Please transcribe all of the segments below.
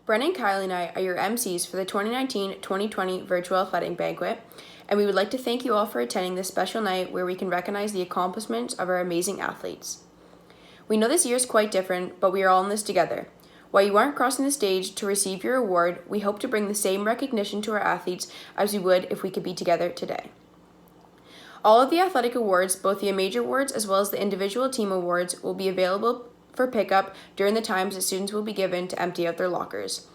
Brennan, Kylie, and I are your MCs for the 2019-2020 Virtual Athletic Banquet, and we would like to thank you all for attending this special night where we can recognize the accomplishments of our amazing athletes. We know this year is quite different, but we are all in this together. While you aren't crossing the stage to receive your award, we hope to bring the same recognition to our athletes as we would if we could be together today. All of the athletic awards, both the major awards as well as the individual team awards, will be available for pickup during the times that students will be given to empty out their lockers.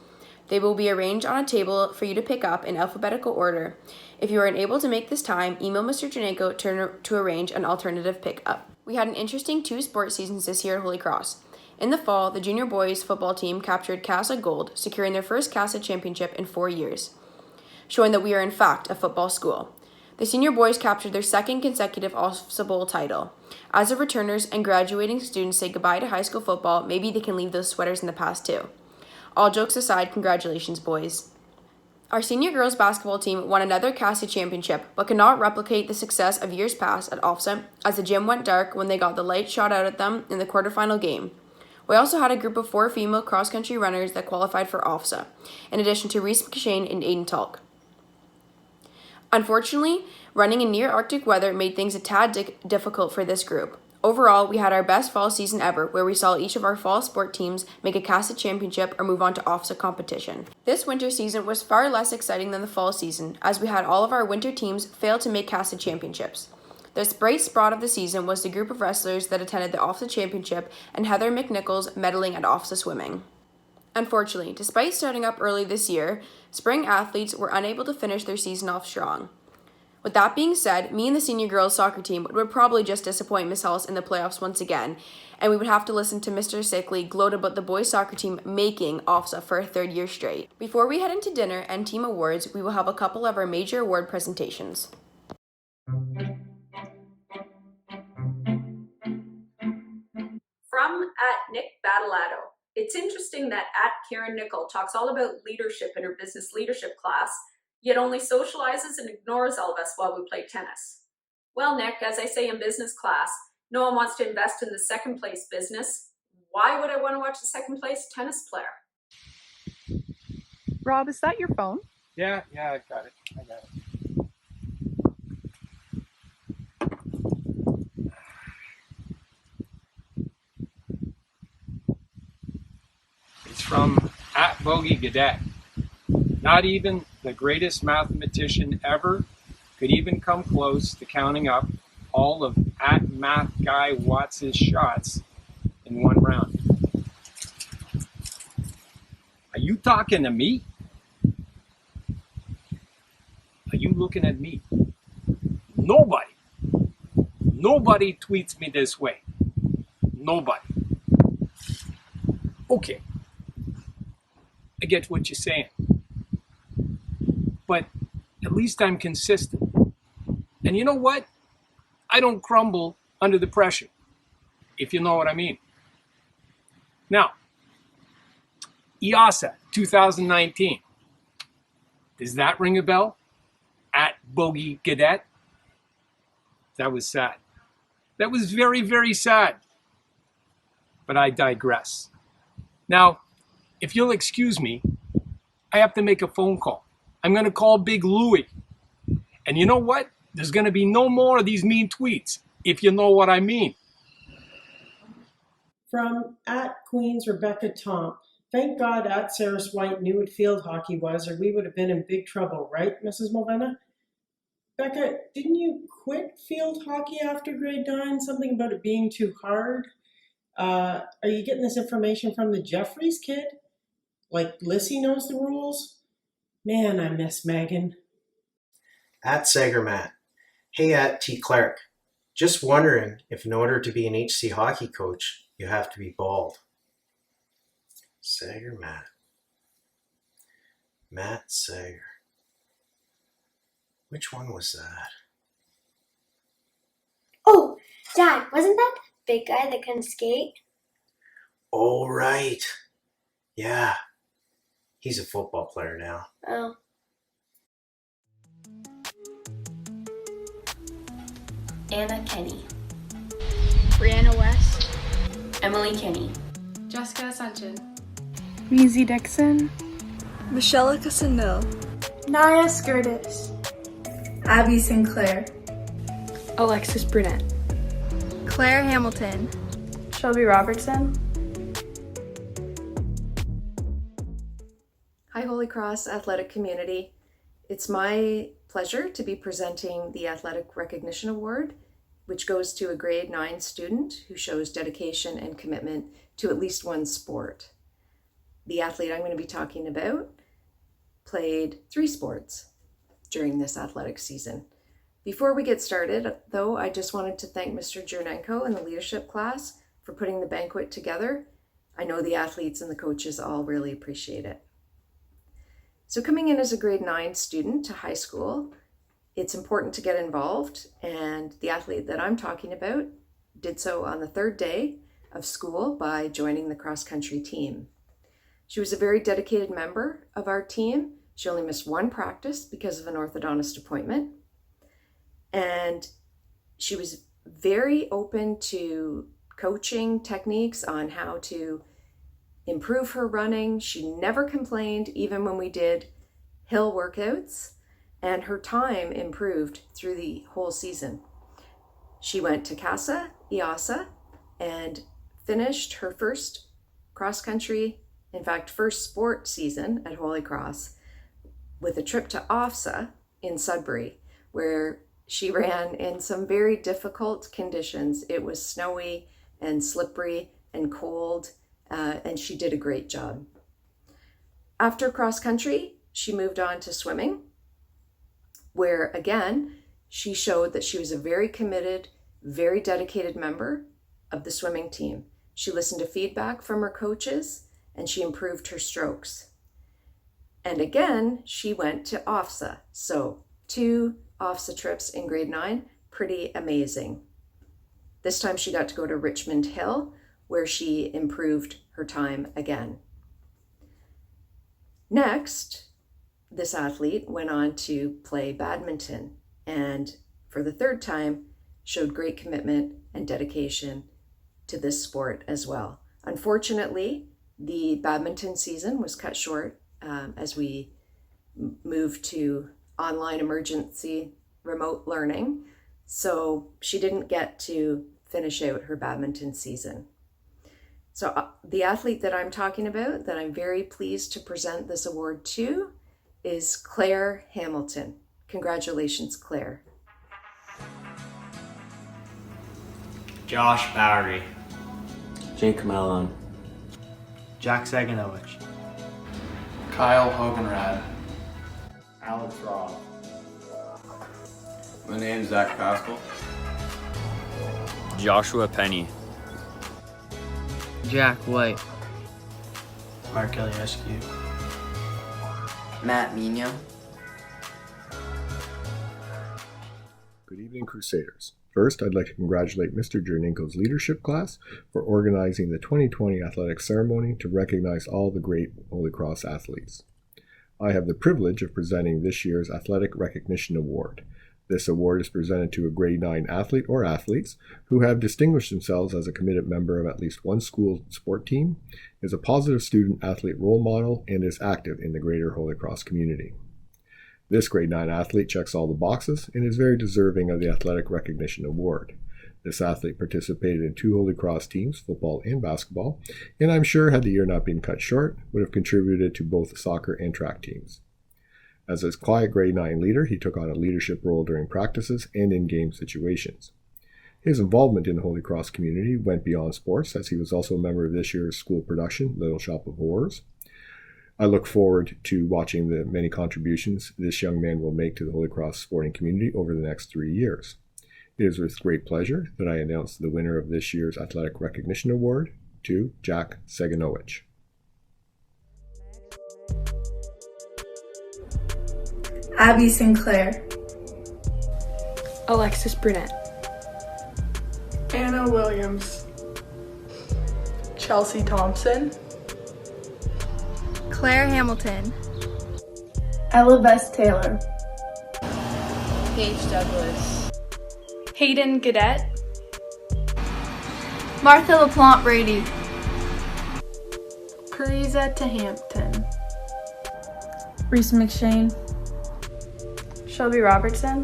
They will be arranged on a table for you to pick up in alphabetical order. If you are unable to make this time, email Mr. Janenko to arrange an alternative pickup. We had an interesting 2 sports seasons this year at Holy Cross. In the fall, the junior boys football team captured CASA Gold, securing their first CASA championship in 4 years, showing that we are in fact a football school. The senior boys captured their second consecutive OFSA Bowl title. As the returners and graduating students say goodbye to high school football, maybe they can leave those sweaters in the past too. All jokes aside, congratulations, boys. Our senior girls basketball team won another CASA championship, but could not replicate the success of years past at OFSA as the gym went dark when they got the light shot out at them in the quarterfinal game. We also had a group of 4 female cross-country runners that qualified for OFSA, in addition to Reese McShane and Aiden Talk. Unfortunately, running in near Arctic weather made things a tad difficult for this group. Overall, we had our best fall season ever, where we saw each of our fall sport teams make a CASA championship or move on to OFSA competition. This winter season was far less exciting than the fall season, as we had all of our winter teams fail to make CASA championships. The bright spot of the season was the group of wrestlers that attended the OFSA championship and Heather McNichols medaling at OFSA swimming. Unfortunately, despite starting up early this year, spring athletes were unable to finish their season off strong. With that being said, me and the senior girls soccer team would probably just disappoint Miss Hulse in the playoffs once again, and we would have to listen to Mr. Sickley gloat about the boys soccer team making OFSA for a 3rd year straight. Before we head into dinner and team awards, we will have a couple of our major award presentations. From @Nick Battalato. It's interesting that @Karen Nickel talks all about leadership in her business leadership class, yet only socializes and ignores all of us while we play tennis. Well, Nick, as I say in business class, no one wants to invest in the second place business. Why would I want to watch the second place tennis player? Rob, is that your phone? Yeah, I got it. It's from @BogeyGadet. Not even the greatest mathematician ever could even come close to counting up all of @MathGuyWatts' shots in one round. Are you talking to me? Are you looking at me? Nobody tweets me this way. Nobody. Okay. I get what you're saying. But at least I'm consistent. And you know what? I don't crumble under the pressure, if you know what I mean. Now, IASA 2019. Does that ring a bell? @BogeyGadet. That was sad. That was very, very sad. But I digress. Now, if you'll excuse me, I have to make a phone call. I'm going to call Big Louie. And you know what? There's going to be no more of these mean tweets, if you know what I mean. From @Queens Rebecca Tomp. Thank God @Saris White knew what field hockey was, or we would have been in big trouble, right, Mrs. Mulvena? Becca, didn't you quit field hockey after grade 9? Something about it being too hard? Are you getting this information from the Jeffries kid? Like Lissy knows the rules? Man, I miss Megan. @Sagermat. Hey, @T Clark. Just wondering if in order to be an HC hockey coach, you have to be bald. Sagermat. Matt Sager. Which one was that? Oh, Dad, wasn't that the big guy that can skate? Oh, right. Yeah. He's a football player now. Oh. Anna Kenny, Brianna West, Emily Kenny, Jessica Ascension, Measy Dixon, Michelle Cassandel, Naya Skirtis, Abby Sinclair, Alexis Brunette, Claire Hamilton, Shelby Robertson. Hi, Holy Cross athletic community. It's my pleasure to be presenting the Athletic Recognition Award, which goes to a grade 9 student who shows dedication and commitment to at least one sport. The athlete I'm going to be talking about played 3 sports during this athletic season. Before we get started, though, I just wanted to thank Mr. Jernenko and the leadership class for putting the banquet together. I know the athletes and the coaches all really appreciate it. So coming in as a grade 9 student to high school, it's important to get involved, and the athlete that I'm talking about did so on the 3rd day of school by joining the cross-country team. She was a very dedicated member of our team. She only missed 1 practice because of an orthodontist appointment, and she was very open to coaching techniques on how to improve her running. She never complained, even when we did hill workouts, and her time improved through the whole season. She went to CASA, IASA, and finished her first cross-country, in fact, first sport season at Holy Cross with a trip to OFSA in Sudbury, where she ran in some very difficult conditions. It was snowy and slippery and cold, and she did a great job. After cross country, she moved on to swimming, where again, she showed that she was a very committed, very dedicated member of the swimming team. She listened to feedback from her coaches, and she improved her strokes. And again, she went to OFSA. So 2 OFSA trips in grade 9, pretty amazing. This time she got to go to Richmond Hill, where she improved her time again. Next, this athlete went on to play badminton, and for the 3rd time showed great commitment and dedication to this sport as well. Unfortunately, the badminton season was cut short as we moved to online emergency remote learning, so she didn't get to finish out her badminton season. So the athlete that I'm talking about, that I'm very pleased to present this award to, is Claire Hamilton. Congratulations, Claire. Josh Bowery, Jake Mellon, Jack Saganovich, Kyle Hoganrad, Alex Roth. My name's Zach Pascal. Joshua Penny, Jack White, Mark Eliescu, Matt Mino. Good evening, Crusaders. First, I'd like to congratulate Mr. Jernenko's leadership class for organizing the 2020 athletic ceremony to recognize all the great Holy Cross athletes. I have the privilege of presenting this year's Athletic Recognition Award. This award is presented to a grade 9 athlete or athletes who have distinguished themselves as a committed member of at least one school sport team, is a positive student-athlete role model, and is active in the greater Holy Cross community. This grade 9 athlete checks all the boxes and is very deserving of the Athletic Recognition Award. This athlete participated in 2 Holy Cross teams, football and basketball, and I'm sure, had the year not been cut short, would have contributed to both soccer and track teams. As a quiet grade 9 leader, he took on a leadership role during practices and in game situations. His involvement in the Holy Cross community went beyond sports, as he was also a member of this year's school production, Little Shop of Horrors. I look forward to watching the many contributions this young man will make to the Holy Cross sporting community over the next 3 years. It is with great pleasure that I announce the winner of this year's Athletic Recognition Award to Jack Saganovich. Abby Sinclair, Alexis Brunette, Anna Williams, Chelsea Thompson, Claire Hamilton, Ella Bess Taylor, Paige Douglas, Hayden Gadet, Martha LaPlante Brady, Cariza to Hampton. Reese McShane. Shelby Robertson.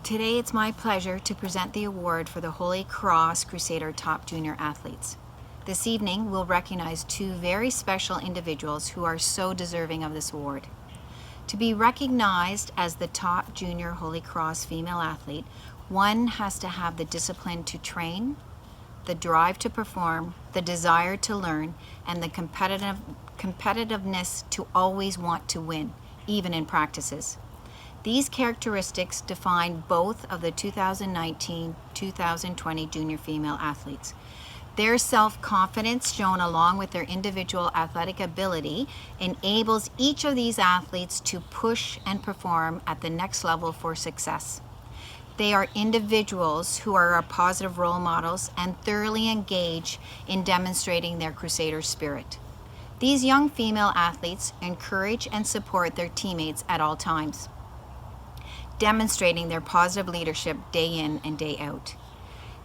Today it's my pleasure to present the award for the Holy Cross Crusader Top Junior Athletes. This evening we'll recognize two very special individuals who are so deserving of this award. To be recognized as the top junior Holy Cross female athlete, one has to have the discipline to train, the drive to perform, the desire to learn, and the competitiveness to always want to win, even in practices. These characteristics define both of the 2019-2020 junior female athletes. Their self-confidence, shown along with their individual athletic ability, enables each of these athletes to push and perform at the next level for success. They are individuals who are our positive role models and thoroughly engage in demonstrating their Crusader spirit. These young female athletes encourage and support their teammates at all times, demonstrating their positive leadership day in and day out.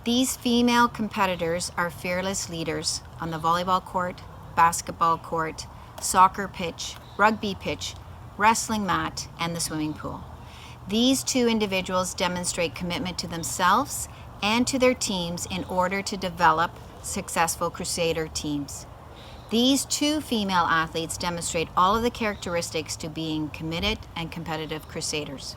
These female competitors are fearless leaders on the volleyball court, basketball court, soccer pitch, rugby pitch, wrestling mat, and the swimming pool. These two individuals demonstrate commitment to themselves and to their teams in order to develop successful Crusader teams. These two female athletes demonstrate all of the characteristics to being committed and competitive Crusaders.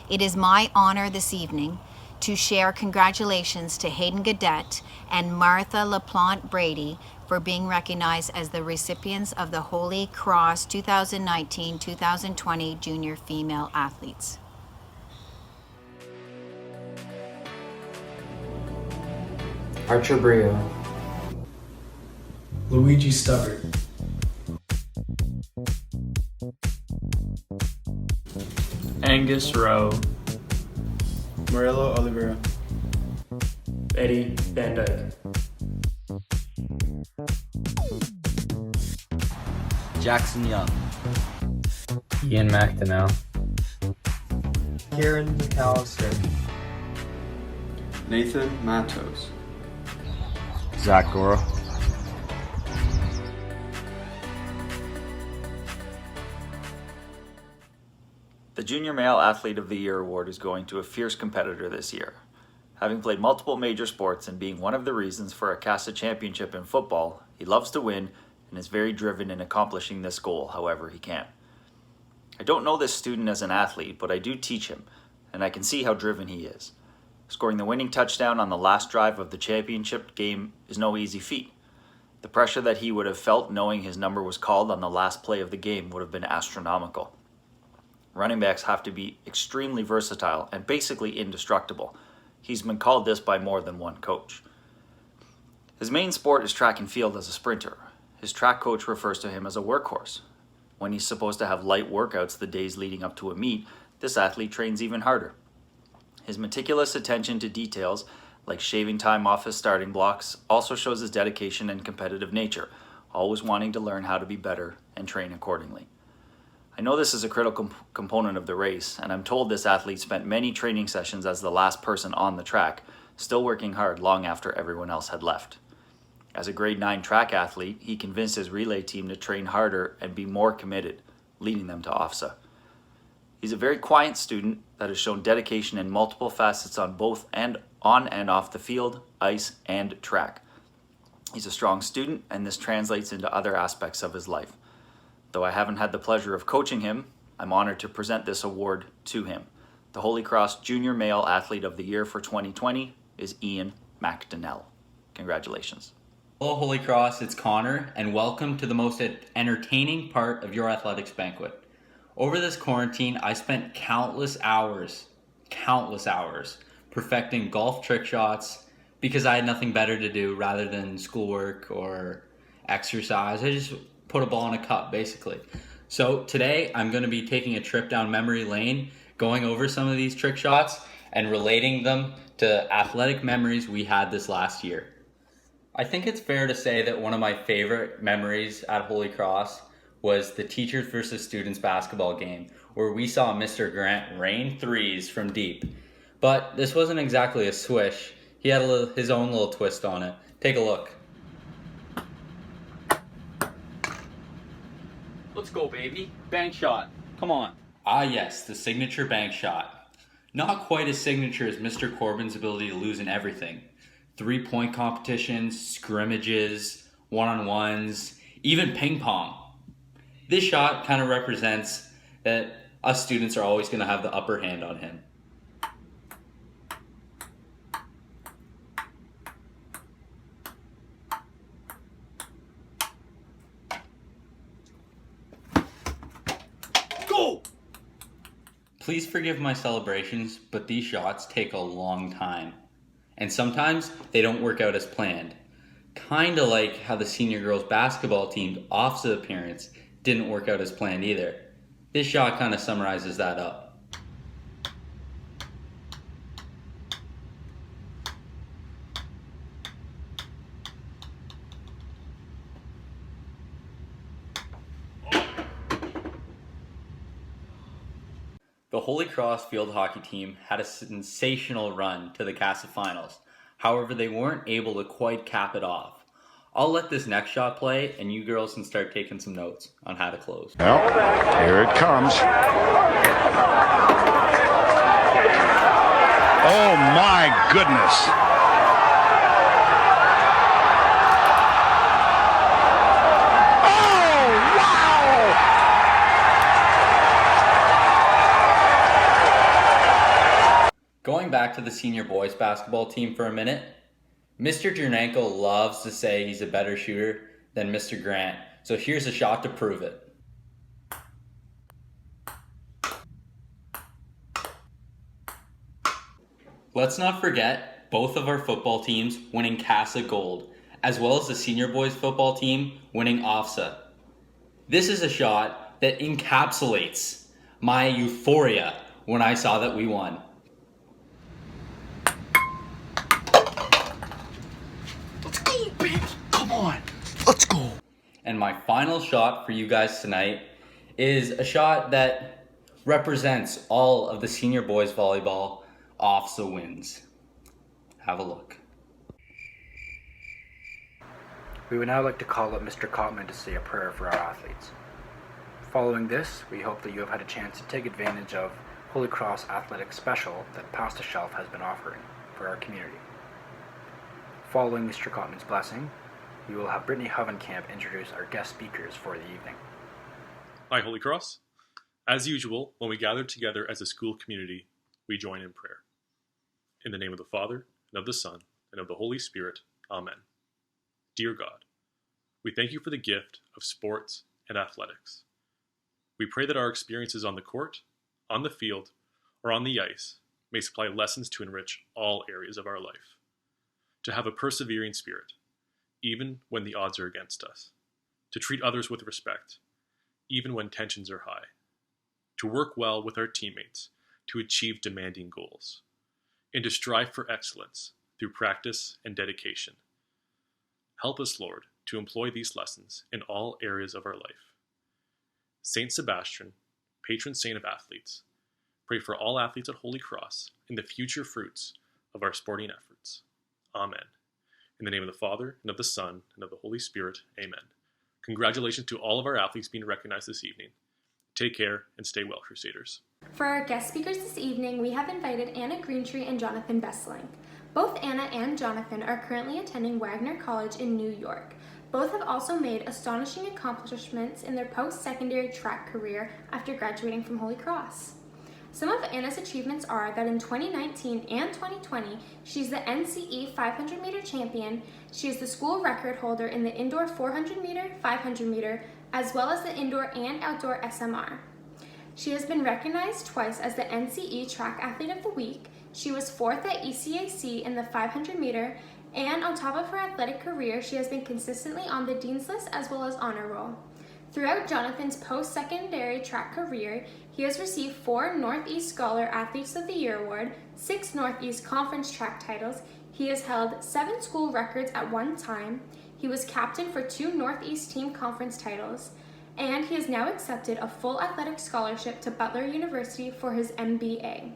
It is my honor this evening to share congratulations to Hayden Gaudette and Martha LaPlante Brady for being recognized as the recipients of the Holy Cross 2019-2020 Junior Female Athletes. Archer Brio. Luigi Stubbard. Angus Rowe. Murillo Oliveira. Eddie Van Dyke. Jackson Young. Ian McDonnell. Kieran McAllister. Nathan Matos. Zach Gora. The Junior Male Athlete of the Year award is going to a fierce competitor this year. Having played multiple major sports and being one of the reasons for a CASA championship in football, he loves to win and is very driven in accomplishing this goal however he can. I don't know this student as an athlete, but I do teach him, and I can see how driven he is. Scoring the winning touchdown on the last drive of the championship game is no easy feat. The pressure that he would have felt knowing his number was called on the last play of the game would have been astronomical. Running backs have to be extremely versatile and basically indestructible. He's been called this by more than one coach. His main sport is track and field as a sprinter. His track coach refers to him as a workhorse. When he's supposed to have light workouts the days leading up to a meet, this athlete trains even harder. His meticulous attention to details, like shaving time off his starting blocks, also shows his dedication and competitive nature, always wanting to learn how to be better and train accordingly. I know this is a critical component of the race, and I'm told this athlete spent many training sessions as the last person on the track, still working hard long after everyone else had left. As a grade 9 track athlete, he convinced his relay team to train harder and be more committed, leading them to OFSA. He's a very quiet student that has shown dedication in multiple facets on both and on and off the field, ice, and track. He's a strong student, and this translates into other aspects of his life. Though I haven't had the pleasure of coaching him, I'm honored to present this award to him. The Holy Cross Junior Male Athlete of the Year for 2020 is Ian McDonnell. Congratulations. Hello Holy Cross, it's Connor, and welcome to the most entertaining part of your athletics banquet. Over this quarantine, I spent countless hours perfecting golf trick shots because I had nothing better to do rather than schoolwork or exercise. I just put a ball in a cup, basically. So today, I'm going to be taking a trip down memory lane, going over some of these trick shots and relating them to athletic memories we had this last year. I think it's fair to say that one of my favorite memories at Holy Cross was the teachers versus students basketball game, where we saw Mr. Grant rain threes from deep. But this wasn't exactly a swish. He had his own little twist on it. Take a look. Let's go, baby. Bank shot. Come on. Ah yes, the signature bank shot. Not quite as signature as Mr. Corbin's ability to lose in everything. 3-point competitions, scrimmages, one-on-ones, even ping pong. This shot kind of represents that us students are always going to have the upper hand on him. Go! Please forgive my celebrations, but these shots take a long time. And sometimes they don't work out as planned. Kinda like how the senior girls basketball team's OFSA appearance didn't work out as planned either. This shot kind of summarizes that up. The Holy Cross field hockey team had a sensational run to the CASA finals. However, they weren't able to quite cap it off. I'll let this next shot play, and you girls can start taking some notes on how to close. Well, here it comes. Oh my goodness. Going back to the senior boys basketball team for a minute, Mr. Jernanko loves to say he's a better shooter than Mr. Grant, so here's a shot to prove it. Let's not forget both of our football teams winning CASA Gold, as well as the senior boys football team winning OFSA. This is a shot that encapsulates my euphoria when I saw that we won. Come on, let's go. And my final shot for you guys tonight is a shot that represents all of the senior boys volleyball OFSA wins. Have a look. We would now like to call up Mr. Cotman to say a prayer for our athletes. Following this, we hope that you have had a chance to take advantage of Holy Cross Athletic Special that Past the Shelf has been offering for our community. Following Mr. Cotman's blessing, we will have Brittany Hovenkamp introduce our guest speakers for the evening. Hi, Holy Cross. As usual, when we gather together as a school community, we join in prayer. In the name of the Father, and of the Son, and of the Holy Spirit. Amen. Dear God, we thank you for the gift of sports and athletics. We pray that our experiences on the court, on the field, or on the ice may supply lessons to enrich all areas of our life. To have a persevering spirit, even when the odds are against us. To treat others with respect, even when tensions are high. To work well with our teammates to achieve demanding goals. And to strive for excellence through practice and dedication. Help us, Lord, to employ these lessons in all areas of our life. Saint Sebastian, patron saint of athletes, pray for all athletes at Holy Cross and the future fruits of our sporting efforts. Amen. In the name of the Father, and of the Son, and of the Holy Spirit. Amen. Congratulations to all of our athletes being recognized this evening. Take care and stay well, Crusaders. For our guest speakers this evening, we have invited Anna Greentree and Jonathan Besselink. Both Anna and Jonathan are currently attending Wagner College in New York. Both have also made astonishing accomplishments in their post-secondary track career after graduating from Holy Cross. Some of Anna's achievements are that in 2019 and 2020, she's the NCE 500 meter champion, she is the school record holder in the indoor 400 meter, 500 meter, as well as the indoor and outdoor SMR. She has been recognized twice as the NCE Track Athlete of the Week. She was 4th at ECAC in the 500 meter, and on top of her athletic career, she has been consistently on the Dean's List as well as honor roll. Throughout Jonathan's post-secondary track career, he has received 4 Northeast Scholar Athletes of the Year Award, 6 Northeast Conference track titles, he has held 7 school records at one time, he was captain for 2 Northeast Team Conference titles, and he has now accepted a full athletic scholarship to Butler University for his MBA.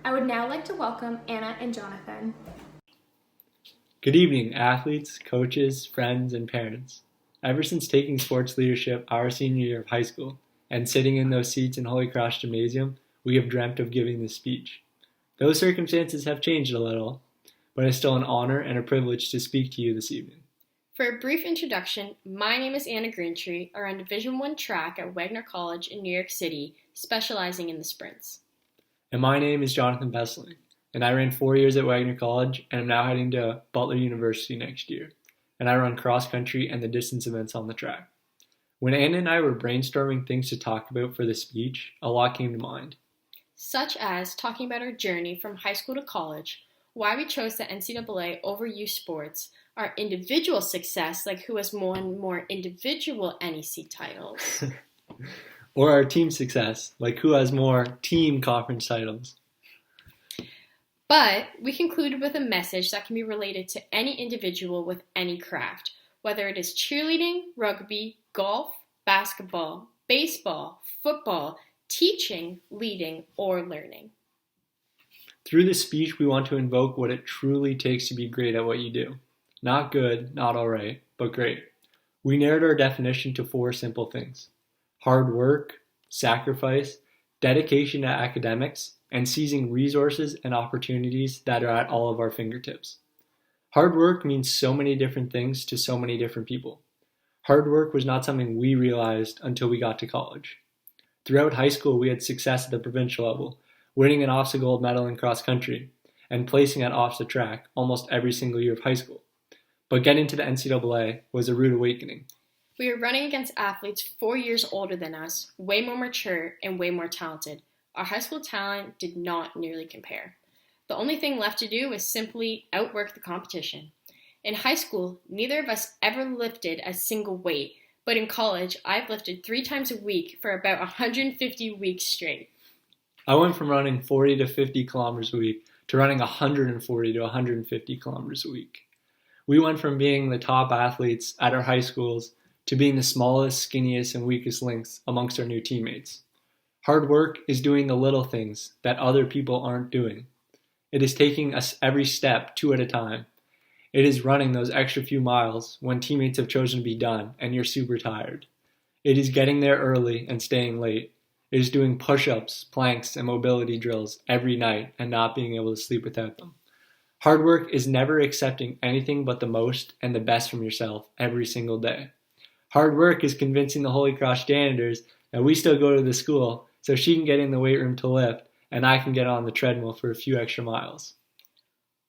I would now like to welcome Anna and Jonathan. Good evening, athletes, coaches, friends, and parents. Ever since taking sports leadership our senior year of high school and sitting in those seats in Holy Cross Gymnasium, we have dreamt of giving this speech. Those circumstances have changed a little, but it's still an honor and a privilege to speak to you this evening. For a brief introduction, my name is Anna Greentree. I run Division I track at Wagner College in New York City, specializing in the sprints. And my name is Jonathan Besselink, and I ran 4 years at Wagner College and am now heading to Butler University next year. And I run cross country and the distance events on the track. When Anna and I were brainstorming things to talk about for the speech, a lot came to mind. Such as talking about our journey from high school to college, why we chose the NCAA over youth sports, our individual success, like who has won more individual NEC titles. Or our team success, like who has more team conference titles. But we concluded with a message that can be related to any individual with any craft, whether it is cheerleading, rugby, golf, basketball, baseball, football, teaching, leading, or learning. Through this speech, we want to invoke what it truly takes to be great at what you do. Not good, not all right, but great. We narrowed our definition to 4 simple things: hard work, sacrifice, dedication to academics, and seizing resources and opportunities that are at all of our fingertips. Hard work means so many different things to so many different people. Hard work was not something we realized until we got to college. Throughout high school, we had success at the provincial level, winning an OFSA gold medal in cross country, and placing at OFSA track almost every single year of high school. But getting to the NCAA was a rude awakening. We were running against athletes 4 years older than us, way more mature and way more talented. Our high school talent did not nearly compare. The only thing left to do was simply outwork the competition. In high school, neither of us ever lifted a single weight, but in college, I've lifted 3 times a week for about 150 weeks straight. I went from running 40 to 50 kilometers a week to running 140 to 150 kilometers a week. We went from being the top athletes at our high schools to being the smallest, skinniest, and weakest links amongst our new teammates. Hard work is doing the little things that other people aren't doing. It is taking us every step 2 at a time. It is running those extra few miles when teammates have chosen to be done and you're super tired. It is getting there early and staying late. It is doing push-ups, planks, and mobility drills every night and not being able to sleep without them. Hard work is never accepting anything but the most and the best from yourself every single day. Hard work is convincing the Holy Cross janitors that we still go to the school so she can get in the weight room to lift and I can get on the treadmill for a few extra miles.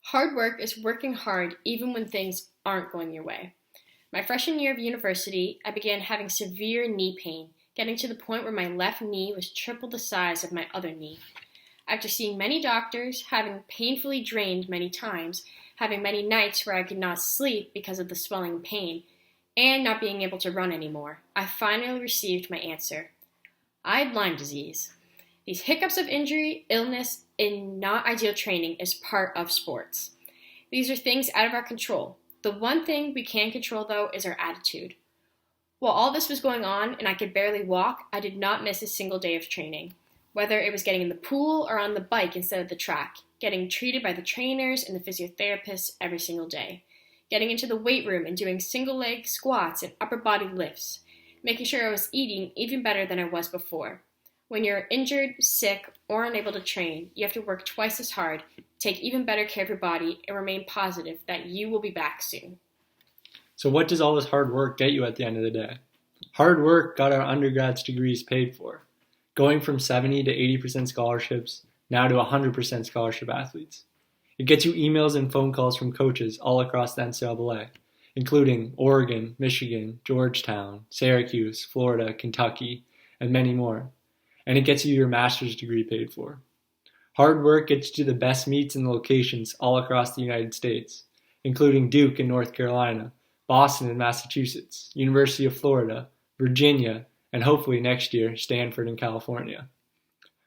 Hard work is working hard even when things aren't going your way. My freshman year of university, I began having severe knee pain, getting to the point where my left knee was triple the size of my other knee. After seeing many doctors, having painfully drained many times, having many nights where I could not sleep because of the swelling pain, and not being able to run anymore, I finally received my answer. I had Lyme disease. These hiccups of injury, illness, and not ideal training is part of sports. These are things out of our control. The one thing we can control, though, is our attitude. While all this was going on and I could barely walk, I did not miss a single day of training. Whether it was getting in the pool or on the bike instead of the track, getting treated by the trainers and the physiotherapists every single day, getting into the weight room and doing single leg squats and upper body lifts, making sure I was eating even better than I was before. When you're injured, sick, or unable to train, you have to work twice as hard, take even better care of your body, and remain positive that you will be back soon. So what does all this hard work get you at the end of the day? Hard work got our undergrads degrees paid for, going from 70 to 80% scholarships, now to 100% scholarship athletes. It gets you emails and phone calls from coaches all across the NCAA, including Oregon, Michigan, Georgetown, Syracuse, Florida, Kentucky, and many more. And it gets you your master's degree paid for. Hard work gets you the best meets and locations all across the United States, including Duke in North Carolina, Boston in Massachusetts, University of Florida, Virginia, and hopefully next year, Stanford in California.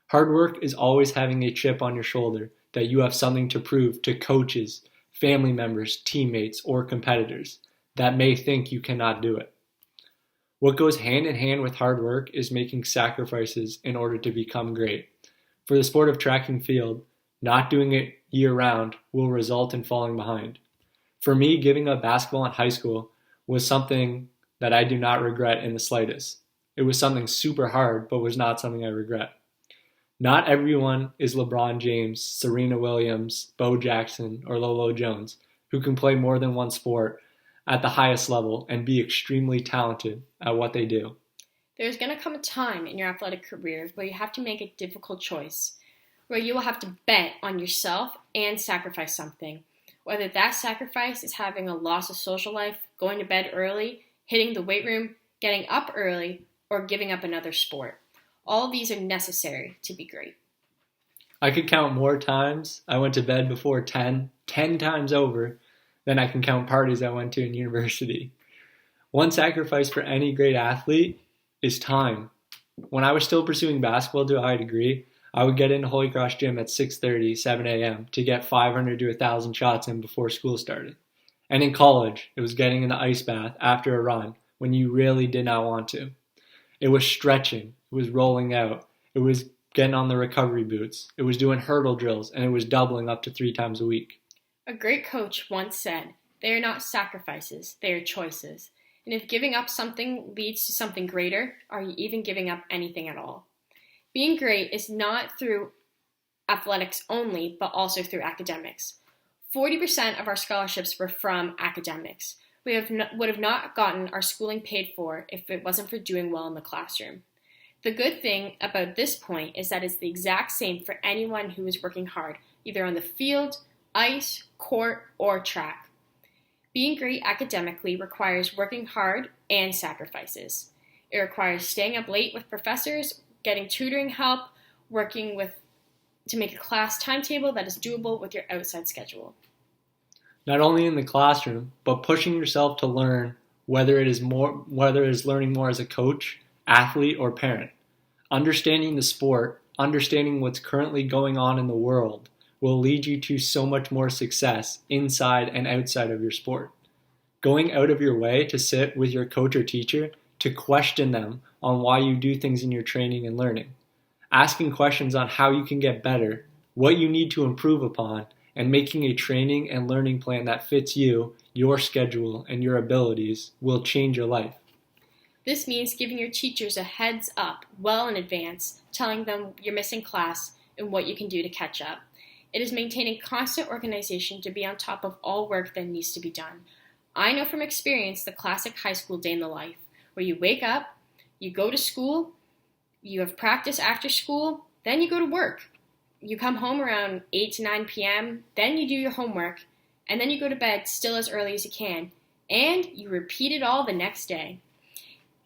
Hard work is always having a chip on your shoulder that you have something to prove to coaches, family members, teammates, or competitors that may think you cannot do it. What goes hand in hand with hard work is making sacrifices in order to become great. For the sport of track and field, not doing it year-round will result in falling behind. For me, giving up basketball in high school was something that I do not regret in the slightest. It was something super hard, but was not something I regret. Not everyone is LeBron James, Serena Williams, Bo Jackson, or Lolo Jones, who can play more than one sport at the highest level and be extremely talented at what they do. There's going to come a time in your athletic career where you have to make a difficult choice, where you will have to bet on yourself and sacrifice something. Whether that sacrifice is having a loss of social life, going to bed early, hitting the weight room, getting up early, or giving up another sport. All of these are necessary to be great. I could count more times I went to bed before 10 times over, than I can count parties I went to in university. One sacrifice for any great athlete is time. When I was still pursuing basketball to a high degree, I would get into Holy Cross Gym at 6:30, 7 a.m. to get 500 to 1,000 shots in before school started. And in college, it was getting in the ice bath after a run when you really did not want to. It was stretching, it was rolling out, it was getting on the recovery boots, it was doing hurdle drills, and it was doubling up to 3 times a week. A great coach once said, "They are not sacrifices, they are choices." And if giving up something leads to something greater, are you even giving up anything at all? Being great is not through athletics only, but also through academics. 40% of our scholarships were from academics. We would have not gotten our schooling paid for if it wasn't for doing well in the classroom. The good thing about this point is that it's the exact same for anyone who is working hard, either on the field, ice, court, or track. Being great academically requires working hard and sacrifices. It requires staying up late with professors, getting tutoring help, working to make a class timetable that is doable with your outside schedule. Not only in the classroom, but pushing yourself to learn, whether it is learning more as a coach, athlete, or parent. Understanding the sport, understanding what's currently going on in the world, will lead you to so much more success inside and outside of your sport. Going out of your way to sit with your coach or teacher to question them on why you do things in your training and learning. Asking questions on how you can get better, what you need to improve upon, and making a training and learning plan that fits you, your schedule, and your abilities will change your life. This means giving your teachers a heads up well in advance, telling them you're missing class and what you can do to catch up. It is maintaining constant organization to be on top of all work that needs to be done. I know from experience the classic high school day in the life, where you wake up, you go to school, you have practice after school, then you go to work. You come home around 8 to 9 p.m., then you do your homework, and then you go to bed still as early as you can, and you repeat it all the next day.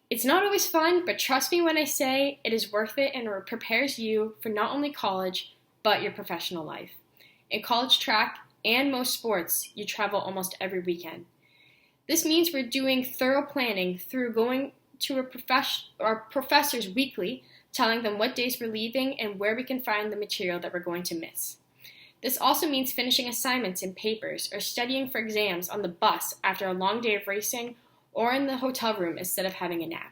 It's not always fun, but trust me when I say it is worth it and it prepares you for not only college, but your professional life. In college track and most sports, you travel almost every weekend. This means we're doing thorough planning through going to our professors weekly, telling them what days we're leaving and where we can find the material that we're going to miss. This also means finishing assignments and papers or studying for exams on the bus after a long day of racing or in the hotel room instead of having a nap.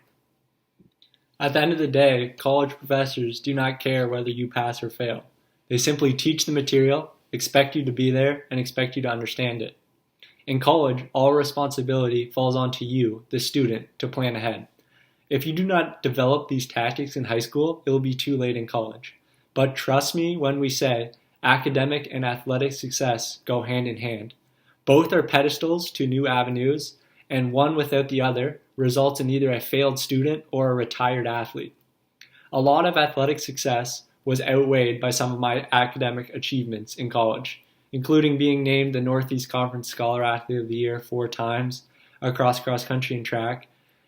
At the end of the day, college professors do not care whether you pass or fail. They simply teach the material, expect you to be there, and expect you to understand it. In college, all responsibility falls onto you, the student, to plan ahead. If you do not develop these tactics in high school, it will be too late in college. But trust me when we say academic and athletic success go hand in hand. Both are pedestals to new avenues, and one without the other results in either a failed student or a retired athlete. A lot of athletic success was outweighed by some of my academic achievements in college, including being named the Northeast Conference Scholar Athlete of the Year 4 times across cross country and track,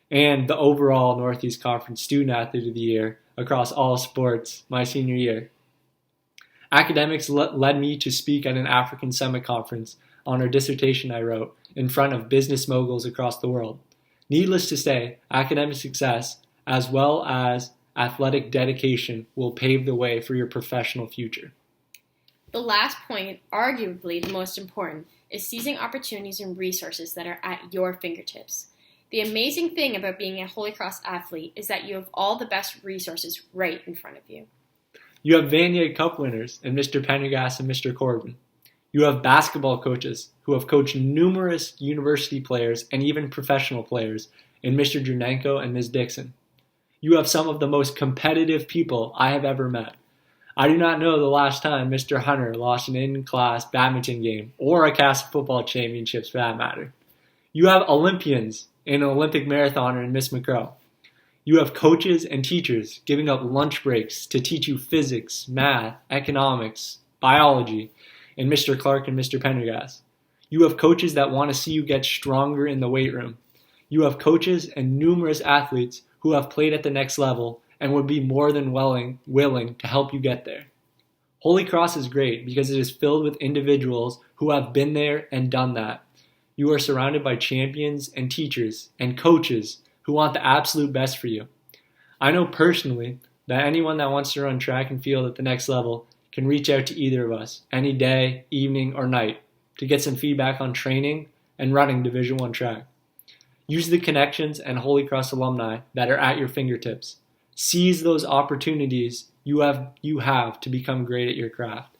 and the overall Northeast Conference Student Athlete of the Year across all sports my senior year. Academics led me to speak at an African Summit conference on a dissertation I wrote in front of business moguls across the world. Needless to say, academic success, as well as athletic dedication, will pave the way for your professional future. The last point, arguably the most important, is seizing opportunities and resources that are at your fingertips. The amazing thing about being a Holy Cross athlete is that you have all the best resources right in front of you. You have Vanier Cup winners in Mr. Pendergast and Mr. Corbin. You have basketball coaches who have coached numerous university players and even professional players in Mr. Jernenko and Ms. Dixon. You have some of the most competitive people I have ever met. I do not know the last time Mr. Hunter lost an in-class badminton game or a CAS football championships for that matter. You have Olympians and an Olympic marathoner in Miss McCrow. You have coaches and teachers giving up lunch breaks to teach you physics, math, economics, biology in Mr. Clark and Mr. Pendergast. You have coaches that want to see you get stronger in the weight room. You have coaches and numerous athletes who have played at the next level and would be more than willing to help you get there. Holy Cross is great because it is filled with individuals who have been there and done that. You are surrounded by champions and teachers and coaches who want the absolute best for you. I know personally that anyone that wants to run track and field at the next level can reach out to either of us any day, evening, or night to get some feedback on training and running Division I track. Use the connections and Holy Cross alumni that are at your fingertips. Seize those opportunities you have to become great at your craft.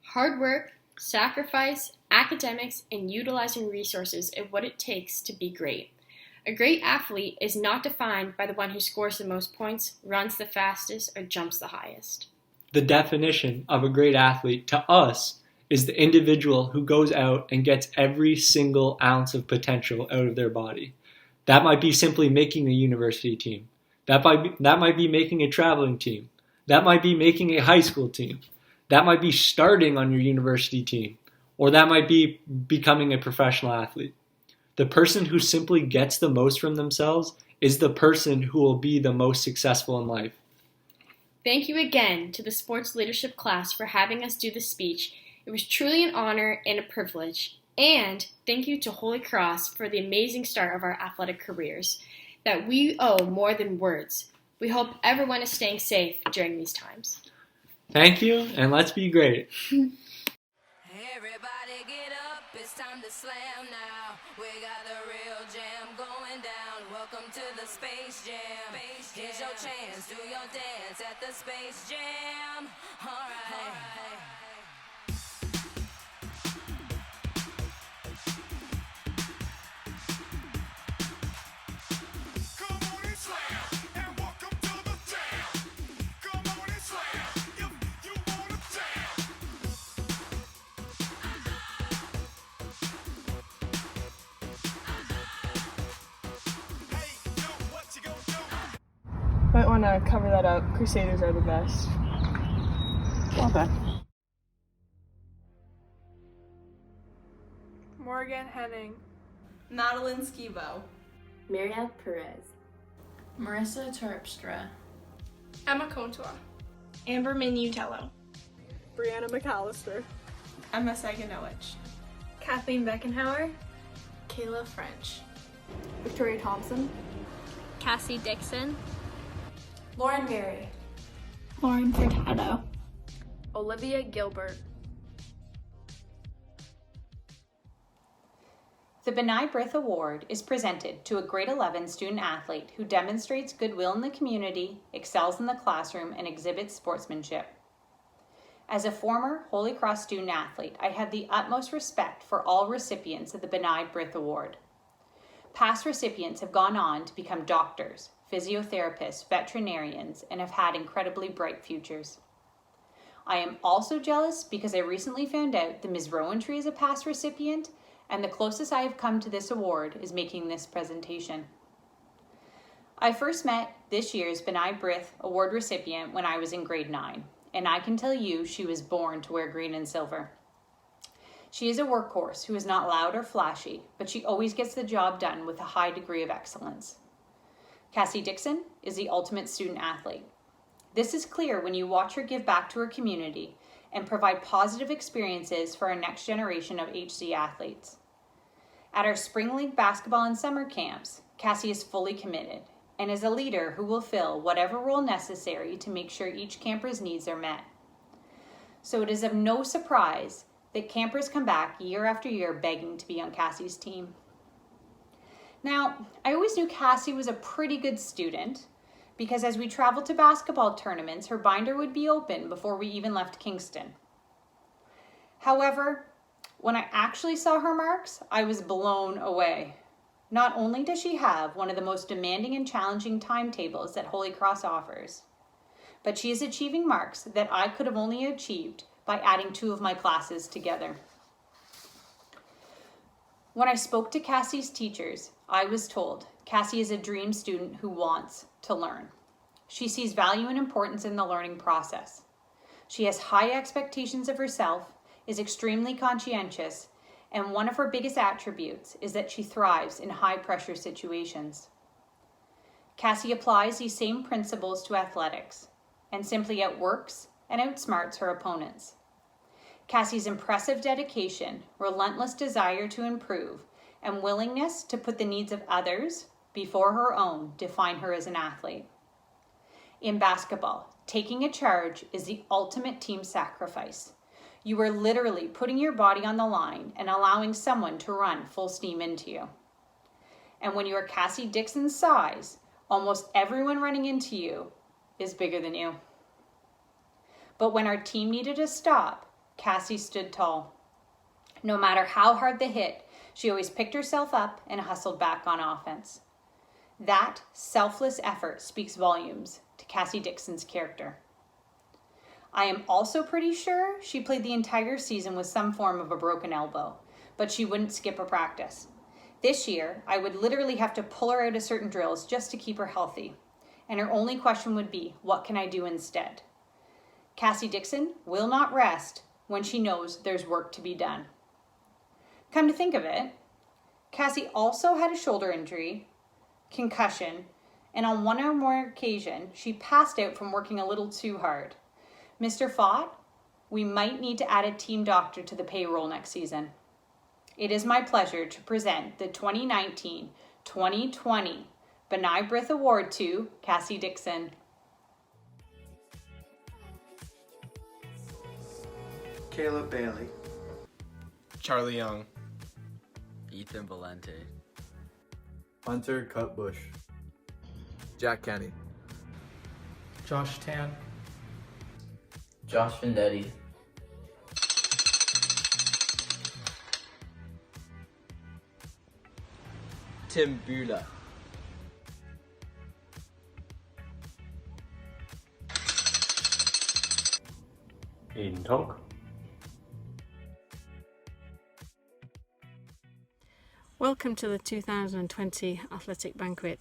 Hard work, sacrifice, academics, and utilizing resources is what it takes to be great. A great athlete is not defined by the one who scores the most points, runs the fastest, or jumps the highest. The definition of a great athlete to us is the individual who goes out and gets every single ounce of potential out of their body. That might be simply making a university team. That might be making a traveling team. That might be making a high school team. That might be starting on your university team. Or that might be becoming a professional athlete. The person who simply gets the most from themselves is the person who will be the most successful in life. Thank you again to the sports leadership class for having us do the speech. It was truly an honor and a privilege. And thank you to Holy Cross for the amazing start of our athletic careers that we owe more than words. We hope everyone is staying safe during these times. Thank you, and let's be great. Everybody get up, it's time to slam now. We got the real jam going down. Welcome to the Space Jam. Here's your chance, do your dance at the Space Jam. All right. Might want to cover that up. Crusaders are the best. Okay. Morgan Henning. Madeline Skivo. Marielle Perez. Marissa Terpstra. Emma Contois. Amber Minutello. Brianna McAllister. Emma Saganowicz. Kathleen Beckenhauer. Kayla French. Victoria Thompson. Cassie Dixon. Lauren Berry. Lauren Furtado. Olivia Gilbert. The Benai Brith Award is presented to a grade 11 student athlete who demonstrates goodwill in the community, excels in the classroom, and exhibits sportsmanship. As a former Holy Cross student athlete, I have the utmost respect for all recipients of the Benai Brith Award. Past recipients have gone on to become doctors, physiotherapists, veterinarians, and have had incredibly bright futures. I am also jealous because I recently found out that Ms. Rowantree is a past recipient, and the closest I have come to this award is making this presentation. I first met this year's Benai Brith Award recipient when I was in grade 9, and I can tell you she was born to wear green and silver. She is a workhorse who is not loud or flashy, but she always gets the job done with a high degree of excellence. Cassie Dixon is the ultimate student athlete. This is clear when you watch her give back to her community and provide positive experiences for our next generation of HC athletes. At our Spring League basketball and summer camps, Cassie is fully committed and is a leader who will fill whatever role necessary to make sure each camper's needs are met. So it is of no surprise that campers come back year after year begging to be on Cassie's team. Now, I always knew Cassie was a pretty good student because as we traveled to basketball tournaments, her binder would be open before we even left Kingston. However, When I actually saw her marks, I was blown away. Not only does she have one of the most demanding and challenging timetables that Holy Cross offers, but she is achieving marks that I could have only achieved by adding 2 of my classes together. When I spoke to Cassie's teachers, I was told Cassie is a dream student who wants to learn. She sees value and importance in the learning process. She has high expectations of herself, is extremely conscientious, and one of her biggest attributes is that she thrives in high-pressure situations. Cassie applies these same principles to athletics and simply outworks and outsmarts her opponents. Cassie's impressive dedication, relentless desire to improve, and willingness to put the needs of others before her own define her as an athlete. In basketball, taking a charge is the ultimate team sacrifice. You are literally putting your body on the line and allowing someone to run full steam into you. And when you are Cassie Dixon's size, almost everyone running into you is bigger than you. But when our team needed a stop, Cassie stood tall. No matter how hard the hit, she always picked herself up and hustled back on offense. That selfless effort speaks volumes to Cassie Dixon's character. I am also pretty sure she played the entire season with some form of a broken elbow, but she wouldn't skip a practice. This year, I would literally have to pull her out of certain drills just to keep her healthy, and her only question would be, what can I do instead? Cassie Dixon will not rest when she knows there's work to be done. Come to think of it, Cassie also had a shoulder injury, concussion, and on one or more occasions, she passed out from working a little too hard. Mr. Fott, we might need to add a team doctor to the payroll next season. It is my pleasure to present the 2019-2020 Benai Brith Award to Cassie Dixon. Caleb Bailey. Charlie Young. Ethan Valente. Hunter Cutbush. Jack Kenny. Josh Tan. Josh Vendetti. Tim Bula. Aiden Tonk. Welcome to the 2020 Athletic Banquet.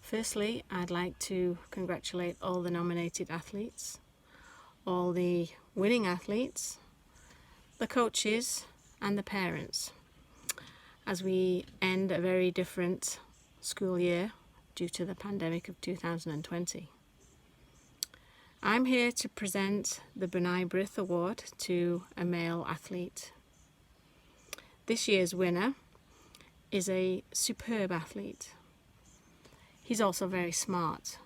Firstly, I'd like to congratulate all the nominated athletes, all the winning athletes, the coaches and the parents, as we end a very different school year due to the pandemic of 2020. I'm here to present the Benai Brith Award to a male athlete. This year's winner is a superb athlete. He's also very smart.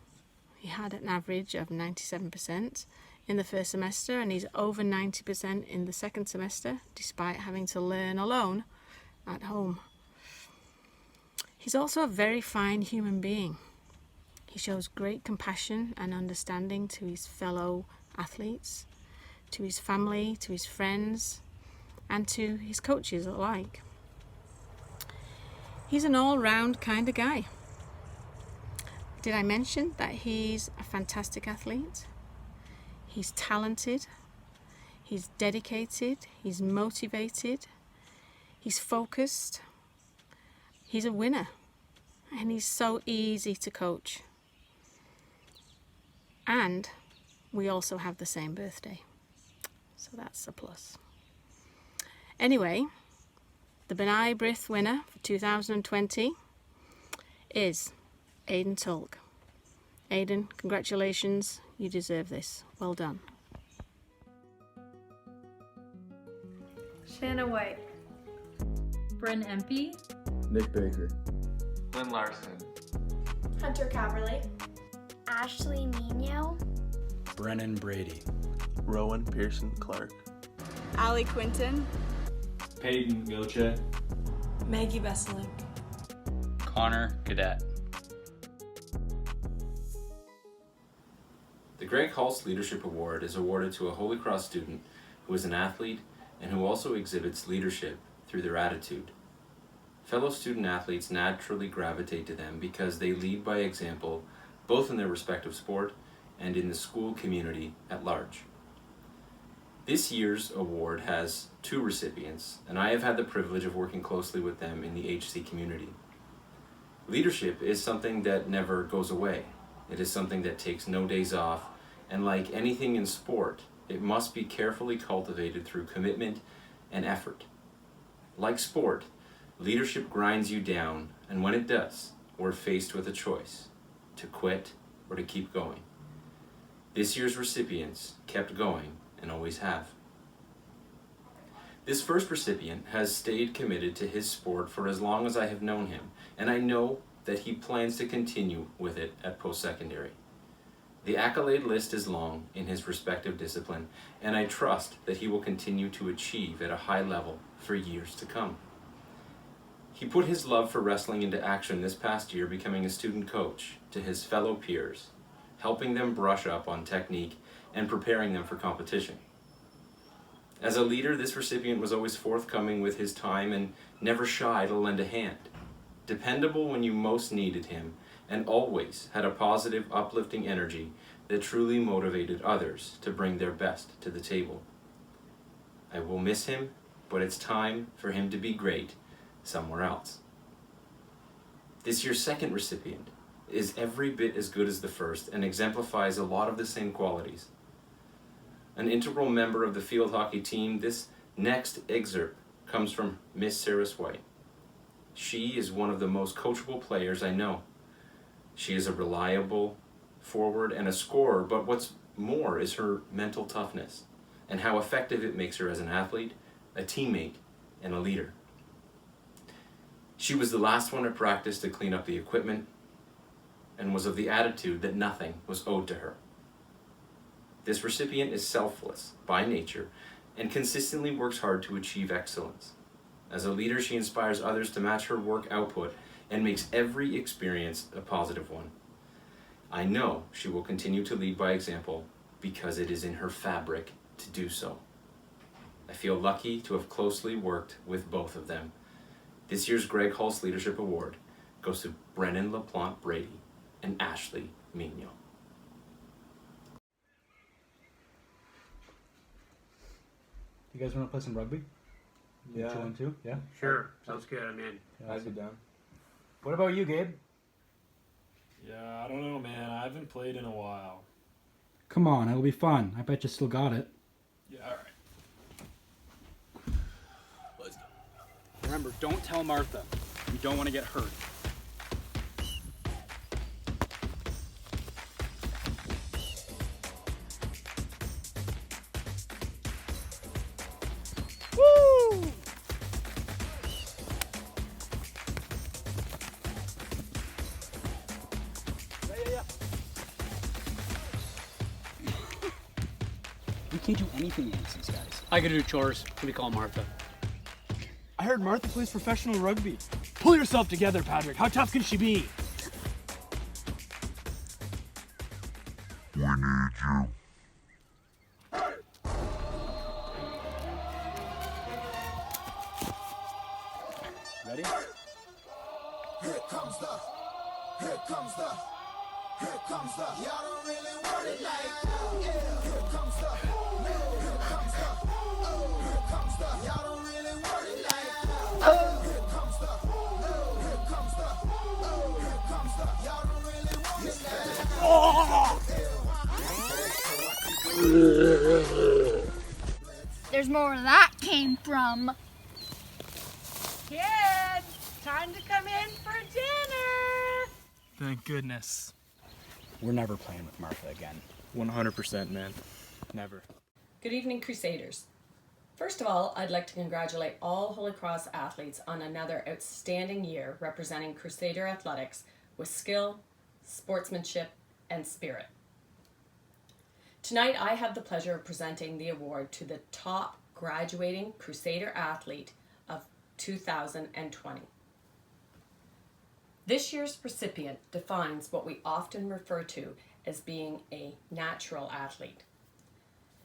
He had an average of 97% in the first semester, and he's over 90% in the second semester, despite having to learn alone at home. He's also a very fine human being. He shows great compassion and understanding to his fellow athletes, to his family, to his friends, and to his coaches alike. He's an all-round kind of guy. Did I mention that he's a fantastic athlete? He's talented, he's dedicated, he's motivated, he's focused, he's a winner, and he's so easy to coach. And we also have the same birthday, so that's a plus. Anyway, the Benai Brith winner for 2020 is Aiden Tulk. Aiden, congratulations, you deserve this. Well done. Shanna White. Bryn Empey. Nick Baker. Lynn Larson. Hunter Caverly. Ashley Nino. Brennan Brady. Rowan Pearson Clark. Allie Quinton. Peyton Gilche. Maggie Besselink. Connor Cadet. The Greg Hulse Leadership Award is awarded to a Holy Cross student who is an athlete, and who also exhibits leadership through their attitude. Fellow student athletes naturally gravitate to them because they lead by example both in their respective sport and in the school community at large. This year's award has 2 recipients, and I have had the privilege of working closely with them in the HC community. Leadership is something that never goes away. It is something that takes no days off, and like anything in sport, it must be carefully cultivated through commitment and effort. Like sport, leadership grinds you down, and when it does, we're faced with a choice, to quit or to keep going. This year's recipients kept going and always have. This first recipient has stayed committed to his sport for as long as I have known him, and I know that he plans to continue with it at post-secondary. The accolade list is long in his respective discipline, and I trust that he will continue to achieve at a high level for years to come. He put his love for wrestling into action this past year, becoming a student coach to his fellow peers, helping them brush up on technique and preparing them for competition. As a leader, this recipient was always forthcoming with his time and never shy to lend a hand. Dependable when you most needed him, and always had a positive, uplifting energy that truly motivated others to bring their best to the table. I will miss him, but it's time for him to be great somewhere else. This year's second recipient is every bit as good as the first and exemplifies a lot of the same qualities. An integral member of the field hockey team, this next excerpt comes from Miss Sarah White. She is one of the most coachable players I know. She is a reliable forward and a scorer, but what's more is her mental toughness and how effective it makes her as an athlete, a teammate, and a leader. She was the last one at practice to clean up the equipment and was of the attitude that nothing was owed to her. This recipient is selfless by nature and consistently works hard to achieve excellence. As a leader, she inspires others to match her work output and makes every experience a positive one. I know she will continue to lead by example because it is in her fabric to do so. I feel lucky to have closely worked with both of them. This year's Greg Hulse Leadership Award goes to Brennan LaPlante Brady and Ashley Mignon. You guys want to play some rugby? Yeah. 2-on-2? Yeah? Sure. Sounds good. I'm in. Yeah, I'd be down. What about you, Gabe? Yeah, I don't know, man. I haven't played in a while. Come on, it'll be fun. I bet you still got it. Yeah, all right. Let's go. Remember, don't tell Martha. You don't want to get hurt. Woo! Yeah. We can't do anything against these guys. I gotta do chores. Let me call Martha. I heard Martha plays professional rugby. Pull yourself together, Patrick. How tough can she be? We need you. Ready? Here comes the, y'all don't really want it like that. Yeah. Here comes the, y'all don't really want it like that. Here comes the, y'all don't really want it like that. There's more where that came from. Kids, time to come in for dinner. Thank goodness. We're never playing with Martha again. 100%, man. Never. Good evening, Crusaders. First of all, I'd like to congratulate all Holy Cross athletes on another outstanding year representing Crusader athletics with skill, sportsmanship, and spirit. Tonight, I have the pleasure of presenting the award to the top graduating Crusader athlete of 2020. This year's recipient defines what we often refer to as being a natural athlete.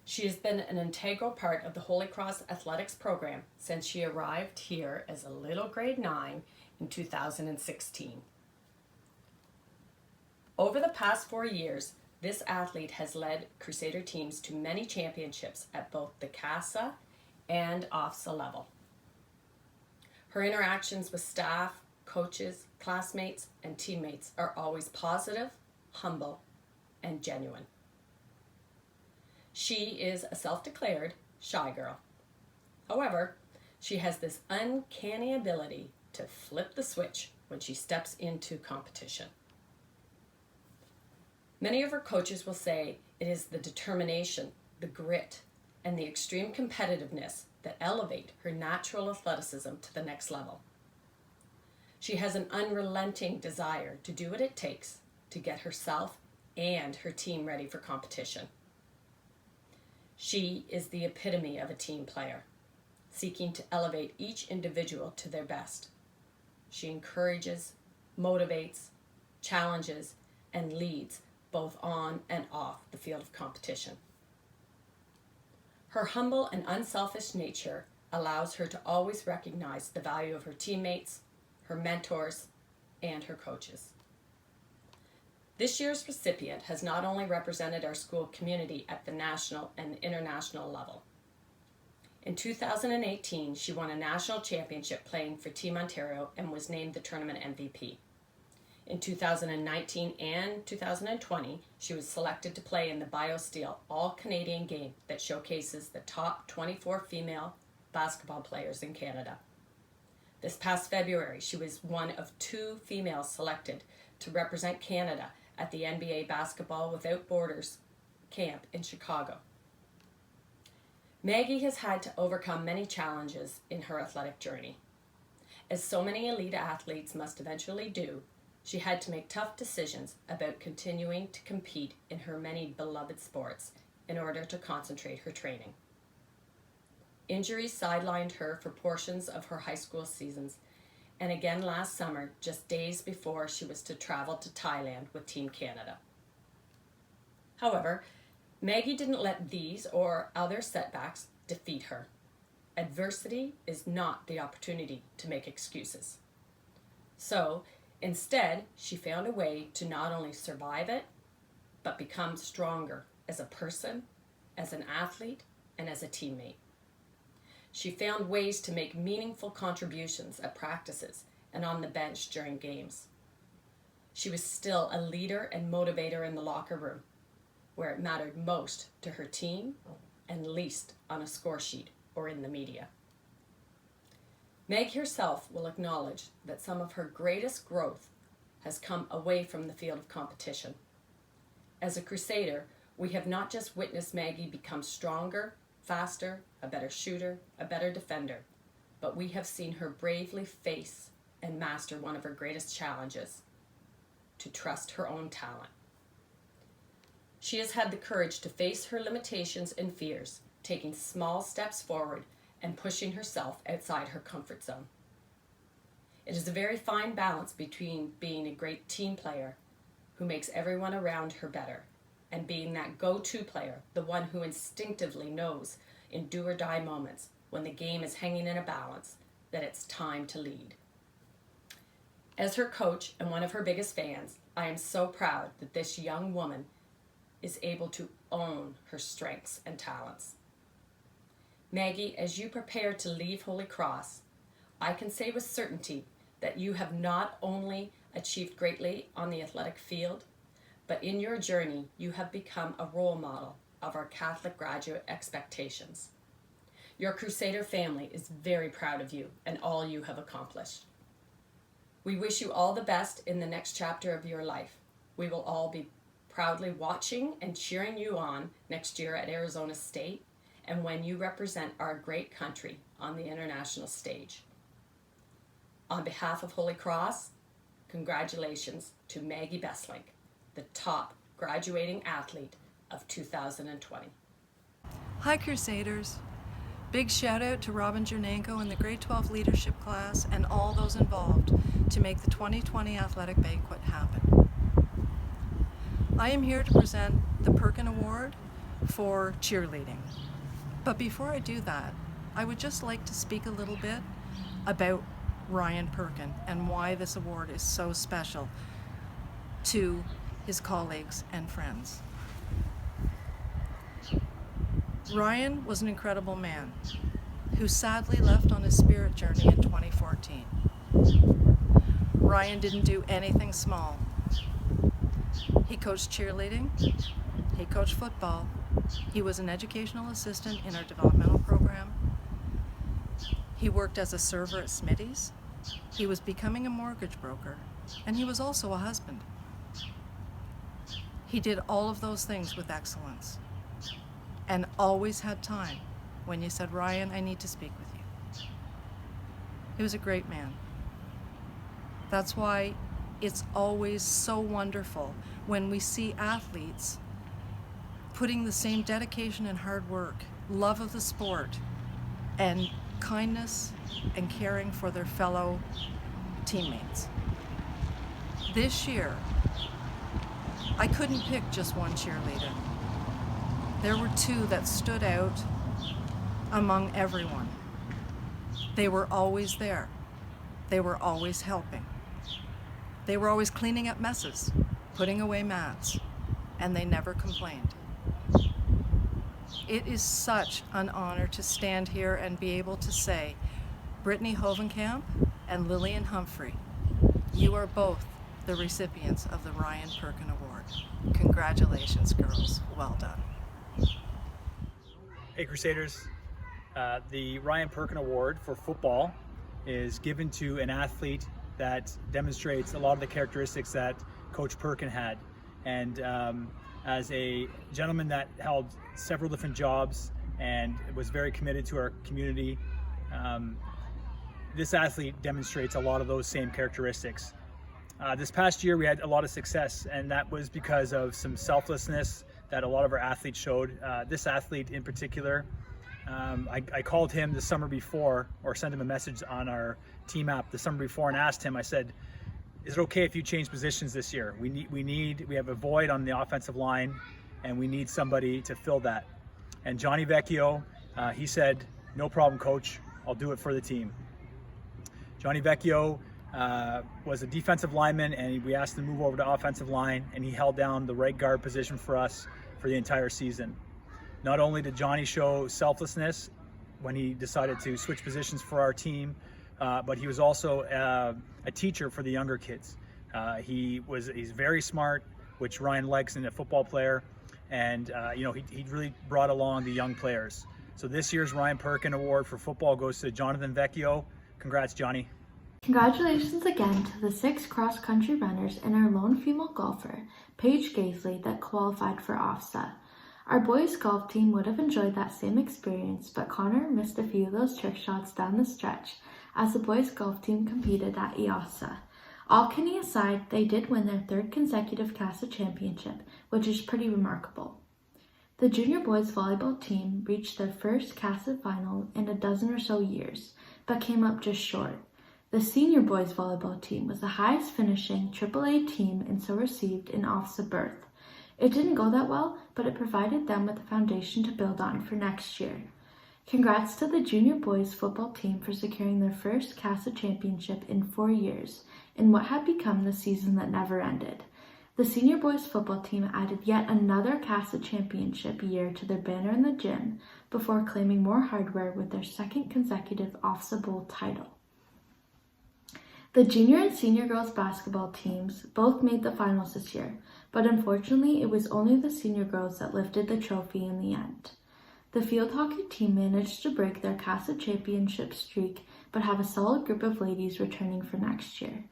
She has been an integral part of the Holy Cross athletics program since she arrived here as a little grade 9 in 2016. Over the past 4 years, this athlete has led Crusader teams to many championships at both the CASA and OFSA level. Her interactions with staff, coaches, classmates, and teammates are always positive, humble, and genuine. She is a self-declared shy girl. However, she has this uncanny ability to flip the switch when she steps into competition. Many of her coaches will say it is the determination, the grit, and the extreme competitiveness that elevate her natural athleticism to the next level. She has an unrelenting desire to do what it takes to get herself and her team ready for competition. She is the epitome of a team player, seeking to elevate each individual to their best. She encourages, motivates, challenges, and leads both on and off the field of competition. Her humble and unselfish nature allows her to always recognize the value of her teammates, her mentors, and her coaches. This year's recipient has not only represented our school community at the national and international level. In 2018, she won a national championship playing for Team Ontario and was named the tournament MVP. In 2019 and 2020, she was selected to play in the BioSteel All-Canadian game that showcases the top 24 female basketball players in Canada. This past February, she was one of 2 females selected to represent Canada at the NBA Basketball Without Borders camp in Chicago. Maggie has had to overcome many challenges in her athletic journey. As so many elite athletes must eventually do, she had to make tough decisions about continuing to compete in her many beloved sports in order to concentrate her training. Injuries sidelined her for portions of her high school seasons, and again last summer, just days before she was to travel to Thailand with Team Canada. However, Maggie didn't let these or other setbacks defeat her. Adversity is not the opportunity to make excuses. So, instead, she found a way to not only survive it, but become stronger as a person, as an athlete, and as a teammate. She found ways to make meaningful contributions at practices and on the bench during games. She was still a leader and motivator in the locker room, where it mattered most to her team and least on a score sheet or in the media. Meg herself will acknowledge that some of her greatest growth has come away from the field of competition. As a Crusader, we have not just witnessed Maggie become stronger, faster, a better shooter, a better defender, but we have seen her bravely face and master one of her greatest challenges, to trust her own talent. She has had the courage to face her limitations and fears, taking small steps forward and pushing herself outside her comfort zone. It is a very fine balance between being a great team player who makes everyone around her better and being that go-to player, the one who instinctively knows in do-or-die moments when the game is hanging in a balance that it's time to lead. As her coach and one of her biggest fans, I am so proud that this young woman is able to own her strengths and talents. Maggie, as you prepare to leave Holy Cross, I can say with certainty that you have not only achieved greatly on the athletic field, but in your journey you have become a role model of our Catholic graduate expectations. Your Crusader family is very proud of you and all you have accomplished. We wish you all the best in the next chapter of your life. We will all be proudly watching and cheering you on next year at Arizona State and when you represent our great country on the international stage. On behalf of Holy Cross, congratulations to Maggie Besselink, the top graduating athlete of 2020. Hi Crusaders. Big shout out to Robin Jernenko and the grade 12 leadership class and all those involved to make the 2020 athletic banquet happen. I am here to present the Perkin Award for cheerleading. But before I do that, I would just like to speak a little bit about Ryan Perkin and why this award is so special to his colleagues and friends. Ryan was an incredible man who sadly left on his spirit journey in 2014. Ryan didn't do anything small. He coached cheerleading, he coached football, he was an educational assistant in our developmental program, he worked as a server at Smitty's, he was becoming a mortgage broker, and he was also a husband. He did all of those things with excellence and always had time when you said, "Ryan, I need to speak with you." He was a great man. That's why it's always so wonderful when we see athletes putting the same dedication and hard work, love of the sport, and kindness and caring for their fellow teammates. This year, I couldn't pick just one cheerleader. There were two that stood out among everyone. They were always there. They were always helping. They were always cleaning up messes, putting away mats, and they never complained. It is such an honor to stand here and be able to say, Brittany Hovenkamp and Lillian Humphrey, you are both the recipients of the Ryan Perkin Award. Congratulations, girls. Well done. Hey, Crusaders. The Ryan Perkin Award for football is given to an athlete that demonstrates a lot of the characteristics that Coach Perkin had. And as a gentleman that held several different jobs and was very committed to our community, this athlete demonstrates a lot of those same characteristics. This past year we had a lot of success, and that was because of some selflessness that a lot of our athletes showed. This athlete in particular, I called him the summer before, or sent him a message on our team app the summer before, and asked him, I said, is it okay if you change positions this year? We have a void on the offensive line, and we need somebody to fill that. And Johnny Vecchio, he said, no problem, coach, I'll do it for the team. Johnny Vecchio was a defensive lineman, and we asked him to move over to offensive line, and he held down the right guard position for us for the entire season. Not only did Johnny show selflessness when he decided to switch positions for our team, but he was also a teacher for the younger kids. He's very smart, which Ryan likes in a football player, and he really brought along the young players. So this year's Ryan Perkin Award for football goes to Jonathan Vecchio. Congrats, Johnny. Congratulations again to the 6 cross-country runners and our lone female golfer, Paige Gaisley, that qualified for OFSA. Our boys golf team would have enjoyed that same experience, but Connor missed a few of those trick shots down the stretch as the boys golf team competed at EOSA. All kidding aside, they did win their 3rd consecutive CASA championship, which is pretty remarkable. The junior boys volleyball team reached their first CASA final in a dozen or so years, but came up just short. The senior boys volleyball team was the highest finishing AAA team and so received an OFSA berth. It didn't go that well, but it provided them with a foundation to build on for next year. Congrats to the junior boys football team for securing their first CASA championship in 4 years, in what had become the season that never ended. The senior boys football team added yet another CASA championship year to their banner in the gym before claiming more hardware with their 2nd consecutive OFSA Bowl title. The junior and senior girls basketball teams both made the finals this year, but unfortunately it was only the senior girls that lifted the trophy in the end. The field hockey team managed to break their CASA championship streak, but have a solid group of ladies returning for next year.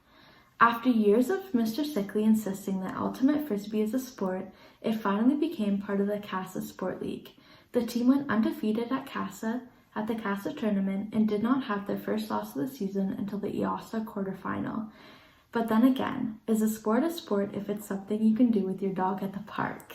After years of Mr. Sickley insisting that ultimate Frisbee is a sport, it finally became part of the CASA Sport League. The team went undefeated at the CASA tournament and did not have their first loss of the season until the EOSA quarterfinal. But then again, is a sport if it's something you can do with your dog at the park?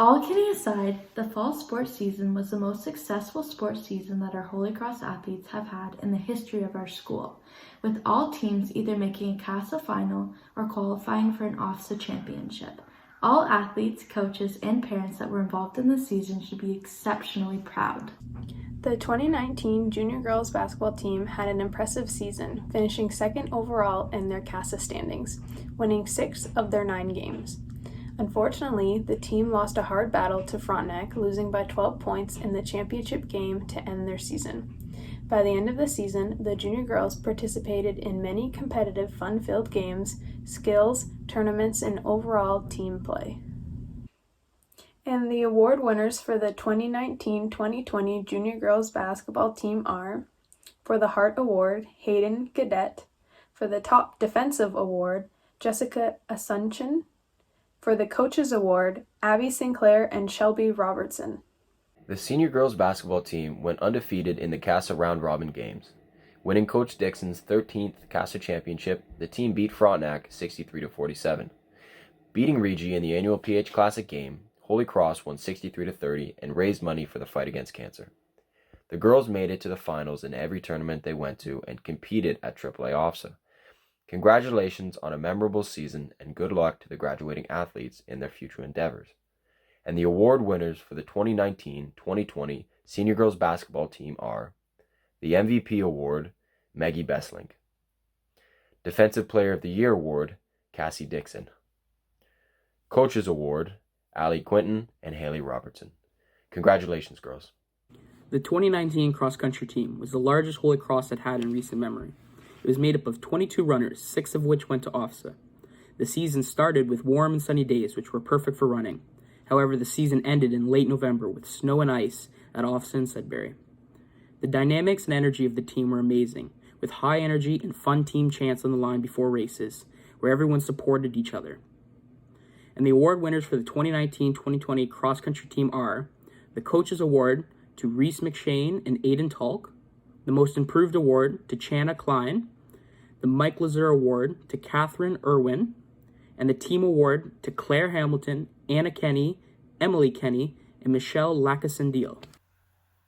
All kidding aside, the fall sports season was the most successful sports season that our Holy Cross athletes have had in the history of our school, with all teams either making a CASA final or qualifying for an OFSA championship. All athletes, coaches, and parents that were involved in the season should be exceptionally proud. The 2019 junior girls basketball team had an impressive season, finishing second overall in their CASA standings, winning 6 of their 9 games. Unfortunately, the team lost a hard battle to Frontenac, losing by 12 points in the championship game to end their season. By the end of the season, the junior girls participated in many competitive, fun-filled games, skills, tournaments, and overall team play. And the award winners for the 2019-2020 junior girls basketball team are, for the Hart Award, Hayden Gadet; for the top defensive award, Jessica Asuncion; for the coaches award, Abby Sinclair and Shelby Robertson. The senior girls basketball team went undefeated in the CASA round-robin games. Winning Coach Dixon's 13th CASA championship, the team beat Frontenac 63-47. Beating Regi in the annual PH Classic game, Holy Cross won 63-30 and raised money for the fight against cancer. The girls made it to the finals in every tournament they went to and competed at AAA OFSA. Congratulations on a memorable season and good luck to the graduating athletes in their future endeavors. And the award winners for the 2019-2020 senior girls basketball team are the MVP award, Maggie Besselink; Defensive Player of the Year award, Cassie Dixon; Coaches award, Allie Quinton and Haley Robertson. Congratulations, girls. The 2019 cross-country team was the largest Holy Cross had had in recent memory. It was made up of 22 runners, 6 of which went to OFSA. The season started with warm and sunny days, which were perfect for running. However, the season ended in late November with snow and ice at OFSA and Sudbury. The dynamics and energy of the team were amazing, with high energy and fun team chants on the line before races, where everyone supported each other. And the award winners for the 2019-2020 cross-country team are the Coaches Award to Reese McShane and Aiden Talk, the Most Improved Award to Channa Klein, the Mike Lazur Award to Catherine Irwin, and the Team Award to Claire Hamilton, Anna Kenny, Emily Kenny, and Michelle Lacassendiel.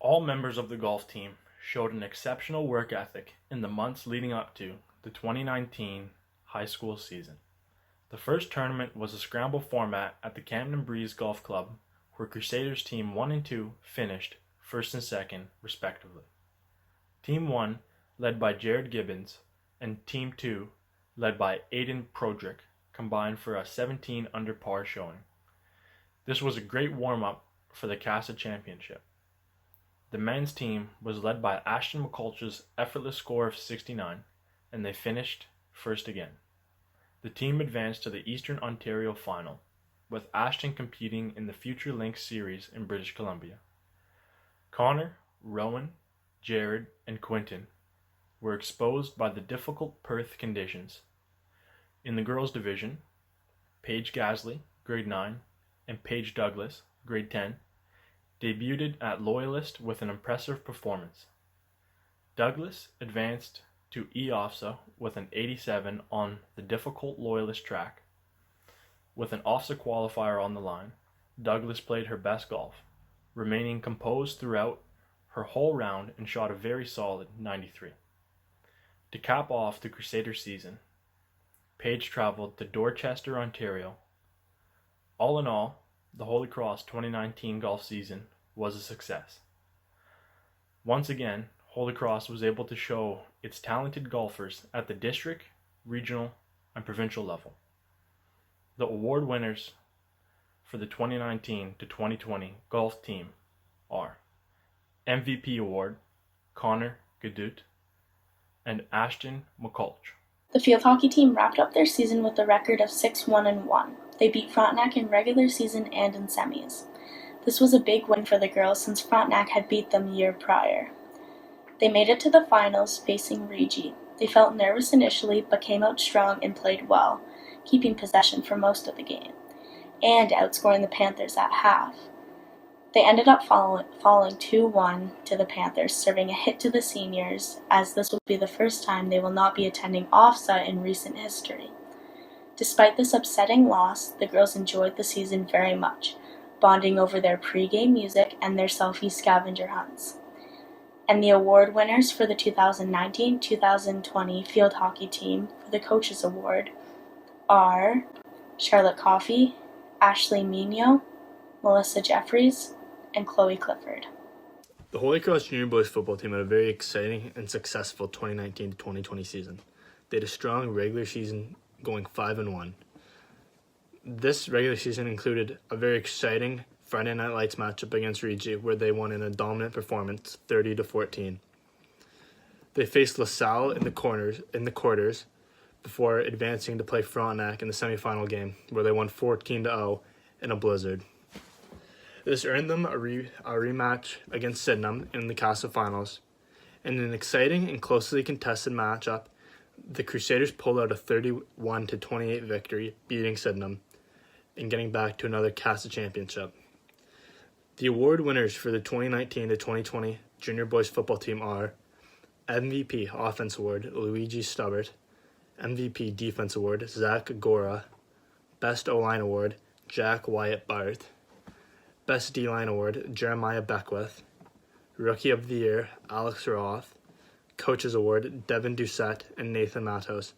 All members of the golf team showed an exceptional work ethic in the months leading up to the 2019 high school season. The first tournament was a scramble format at the Camden Breeze Golf Club, where Crusaders Team 1 and 2 finished first and second, respectively. Team 1, led by Jared Gibbons, and Team 2, led by Aiden Prodrick, combined for a 17 under par showing. This was a great warm-up for the CASA Championship. The men's team was led by Ashton McCulch's effortless score of 69, and they finished first again. The team advanced to the Eastern Ontario Final, with Ashton competing in the Future Links Series in British Columbia. Connor, Rowan, Jared, and Quinton were exposed by the difficult Perth conditions. In the girls' division, Paige Gasley, grade 9, and Paige Douglas, grade 10, debuted at Loyalist with an impressive performance. Douglas advanced to E-OFSA with an 87 on the difficult Loyalist track. With an OFSA qualifier on the line, Douglas played her best golf, remaining composed throughout her whole round and shot a very solid 93. To cap off the Crusader season, Paige traveled to Dorchester, Ontario. All in all, the Holy Cross 2019 golf season was a success. Once again, Holy Cross was able to show its talented golfers at the district, regional, and provincial level. The award winners for the 2019 to 2020 golf team are MVP Award, Connor Gadut and Ashton McCulch. The field hockey team wrapped up their season with a record of 6-1-1. They beat Frontenac in regular season and in semis. This was a big win for the girls since Frontenac had beat them the year prior. They made it to the finals facing Regi. They felt nervous initially but came out strong and played well, keeping possession for most of the game, and outscoring the Panthers at half. They ended up falling 2-1 to the Panthers, serving a hit to the seniors, as this will be the first time they will not be attending OFSA in recent history. Despite this upsetting loss, the girls enjoyed the season very much, bonding over their pre-game music and their selfie scavenger hunts. And the award winners for the 2019-2020 field hockey team for the Coaches Award are Charlotte Coffey, Ashley Mino, Melissa Jeffries, and Chloe Clifford. The Holy Cross Junior Boys football team had a very exciting and successful 2019-2020 season. They had a strong regular season going 5-1. This regular season included a very exciting Friday Night Lights matchup against Rugby, where they won in a dominant performance, 30-14. They faced LaSalle in the quarters before advancing to play Frontenac in the semifinal game, where they won 14-0 in a blizzard. This earned them a rematch against Sydenham in the CASA finals. In an exciting and closely contested matchup, the Crusaders pulled out a 31-28 victory, beating Sydenham and getting back to another CASA championship. The award winners for the 2019-2020 Junior Boys football team are MVP Offense Award, Luigi Stubbert, MVP Defense Award, Zach Gora, Best O-Line Award, Jack Wyatt Barth, Best D-Line Award, Jeremiah Beckwith, Rookie of the Year, Alex Roth, Coaches Award, Devin Doucette and Nathan Matos.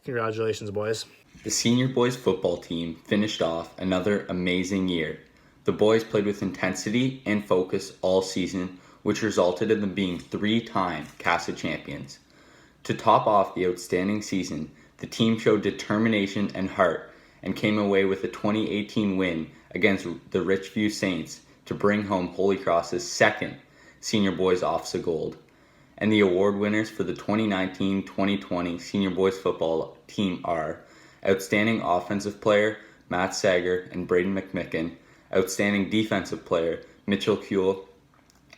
Congratulations, boys. The senior boys football team finished off another amazing year. The boys played with intensity and focus all season, which resulted in them being 3-time CASA champions. To top off the outstanding season, the team showed determination and heart and came away with a 2018 win against the Richview Saints to bring home Holy Cross's second Senior Boys OFSA Gold. And the award winners for the 2019-2020 Senior Boys football team are Outstanding Offensive Player Matt Sager and Braden McMicken, Outstanding Defensive Player Mitchell Kuehl,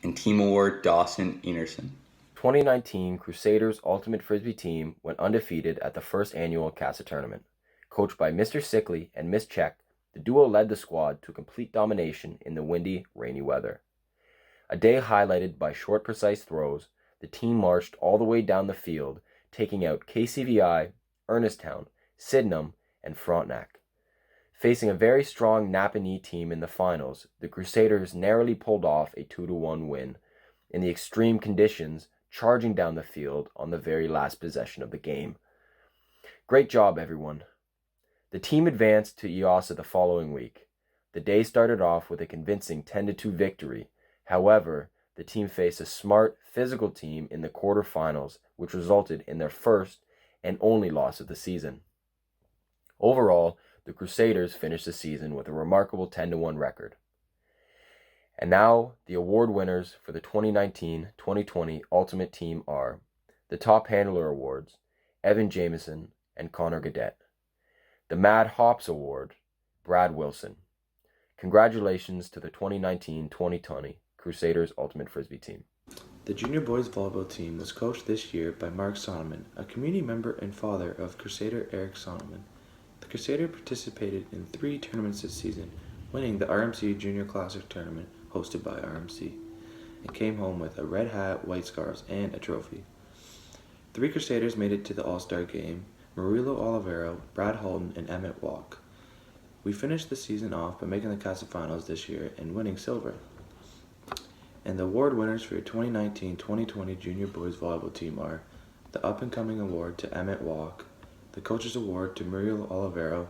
and Team Award Dawson Enerson. 2019 Crusaders Ultimate Frisbee team went undefeated at the first annual CASA tournament. Coached by Mr. Sickley and Miss Check, the duo led the squad to complete domination in the windy, rainy weather. A day highlighted by short, precise throws, the team marched all the way down the field, taking out KCVI, Ernestown, Sydenham, and Frontenac. Facing a very strong Napanee team in the finals, the Crusaders narrowly pulled off a 2-1 win in the extreme conditions, charging down the field on the very last possession of the game. Great job, everyone. The team advanced to EOSA the following week. The day started off with a convincing 10-2 victory. However, the team faced a smart, physical team in the quarterfinals, which resulted in their first and only loss of the season. Overall, the Crusaders finished the season with a remarkable 10-1 record. And now, the award winners for the 2019-2020 Ultimate Team are the Top Handler Awards, Evan Jameson and Connor Gadet. The Mad Hops Award, Brad Wilson. Congratulations to the 2019-2020 Crusaders Ultimate Frisbee team. The Junior Boys Volleyball team was coached this year by Mark Sonneman, a community member and father of Crusader Eric Sonneman. The Crusader participated in 3 tournaments this season, winning the RMC Junior Classic Tournament hosted by RMC, and came home with a red hat, white scarves, and a trophy. 3 Crusaders made it to the All-Star game: Murilo Olivero, Brad Holden, and Emmett Walk. We finished the season off by making the CASA finals this year and winning silver. And the award winners for your 2019-2020 Junior Boys Volleyball team are the Up-and-Coming Award to Emmett Walk, the Coaches Award to Muriel Olivero,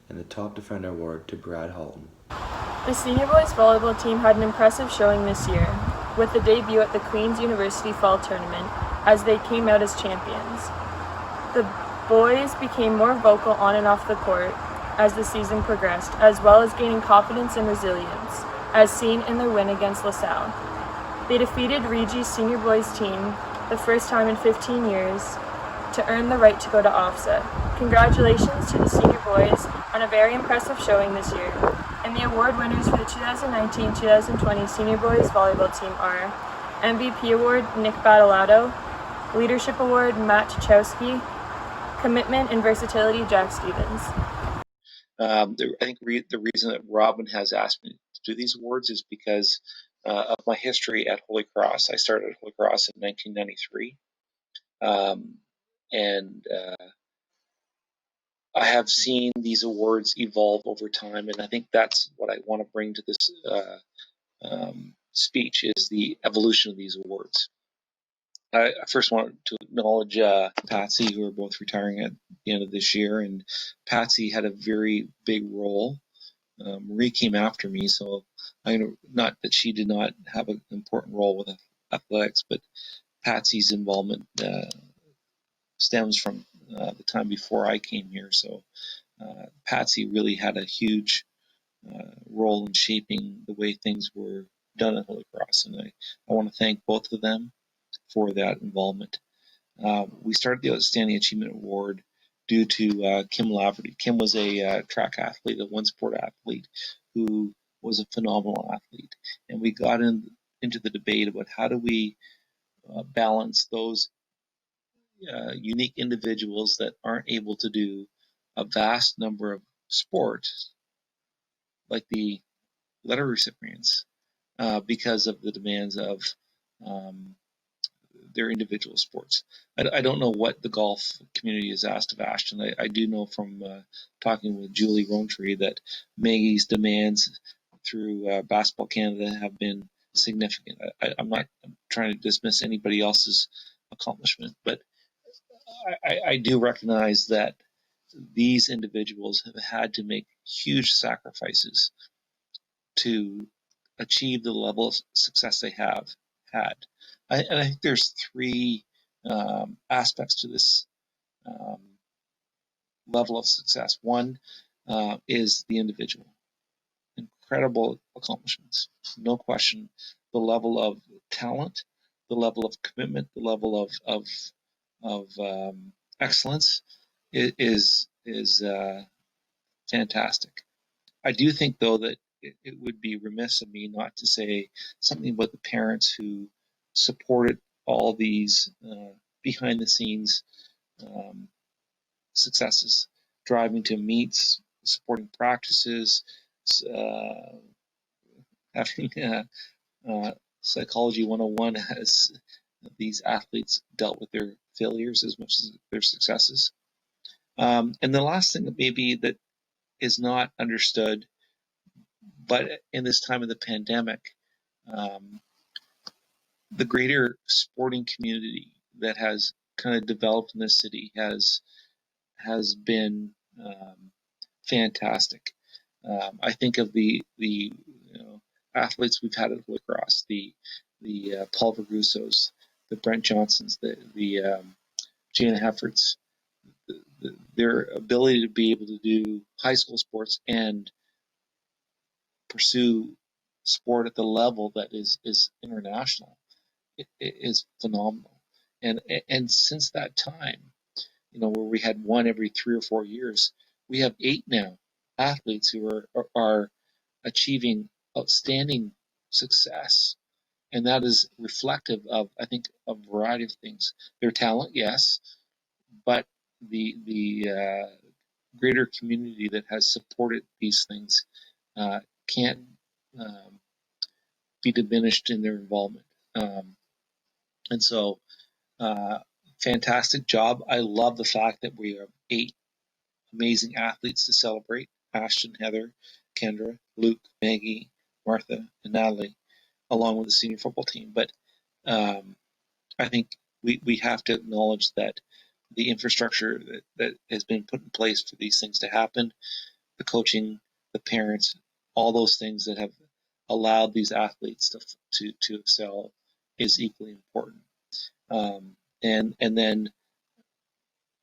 and the Top Defender Award to Brad Halton. The Senior Boys Volleyball team had an impressive showing this year, with the debut at the Queen's University Fall Tournament, as they came out as champions. The boys became more vocal on and off the court as the season progressed, as well as gaining confidence and resilience, as seen in their win against LaSalle. They defeated Reggie's Senior Boys team the first time in 15 years to earn the right to go to OFSA. Congratulations to the Senior Boys on a very impressive showing this year. And the award winners for the 2019-2020 Senior Boys Volleyball team are MVP Award Nick Battalato, Leadership Award Matt Chachowski, Commitment and Versatility Jack Stevens. I think the reason that Robin has asked me to do these awards is because of my history at Holy Cross. I started at Holy Cross in 1993. And I have seen these awards evolve over time, and I think that's what I want to bring to this speech is the evolution of these awards. I first want to acknowledge Patsy, who are both retiring at the end of this year, and Patsy had a very big role Marie came after me, so not that she did not have an important role with athletics, but Patsy's involvement stems from the time before I came here. So Patsy really had a huge role in shaping the way things were done at Holy Cross, and I want to thank both of them for that involvement. We started the Outstanding Achievement Award due to Kim Laverty. Kim was a track athlete, a one-sport athlete, who was a phenomenal athlete. And we got into the debate about how do we balance those unique individuals that aren't able to do a vast number of sports, like the letter recipients, because of the demands of their individual sports. I don't know what the golf community has asked of Ashton. I do know from talking with Julie Rowntree that Maggie's demands through Basketball Canada have been significant. I'm not trying to dismiss anybody else's accomplishment, but I do recognize that these individuals have had to make huge sacrifices to achieve the level of success they have had. And I think there's three aspects to this level of success. One is the individual. Incredible accomplishments, no question. The level of talent, the level of commitment, the level of excellence is fantastic. I do think, though, that it would be remiss of me not to say something about the parents who supported all these behind the scenes successes, driving to meets, supporting practices, having Psychology 101 as these athletes dealt with their failures as much as their successes. And the last thing that maybe that is not understood, but in this time of the pandemic, the greater sporting community that has kind of developed in this city has been fantastic. I think of the athletes we've had at Holy Cross, the Paul Vergusos, the Brent Johnsons, the Jana Heffords, their ability to be able to do high school sports and pursue sport at the level that is international is phenomenal. And since that time, where we had one every 3 or 4 years, we have 8 now athletes who are achieving outstanding success. And that is reflective of, I think, a variety of things. Their talent, yes, but the greater community that has supported these things can't be diminished in their involvement. And so, fantastic job. I love the fact that we have 8 amazing athletes to celebrate: Ashton, Heather, Kendra, Luke, Maggie, Martha, and Natalie, along with the senior football team. But I think we have to acknowledge that the infrastructure that has been put in place for these things to happen, the coaching, the parents, all those things that have allowed these athletes to excel is equally important. And then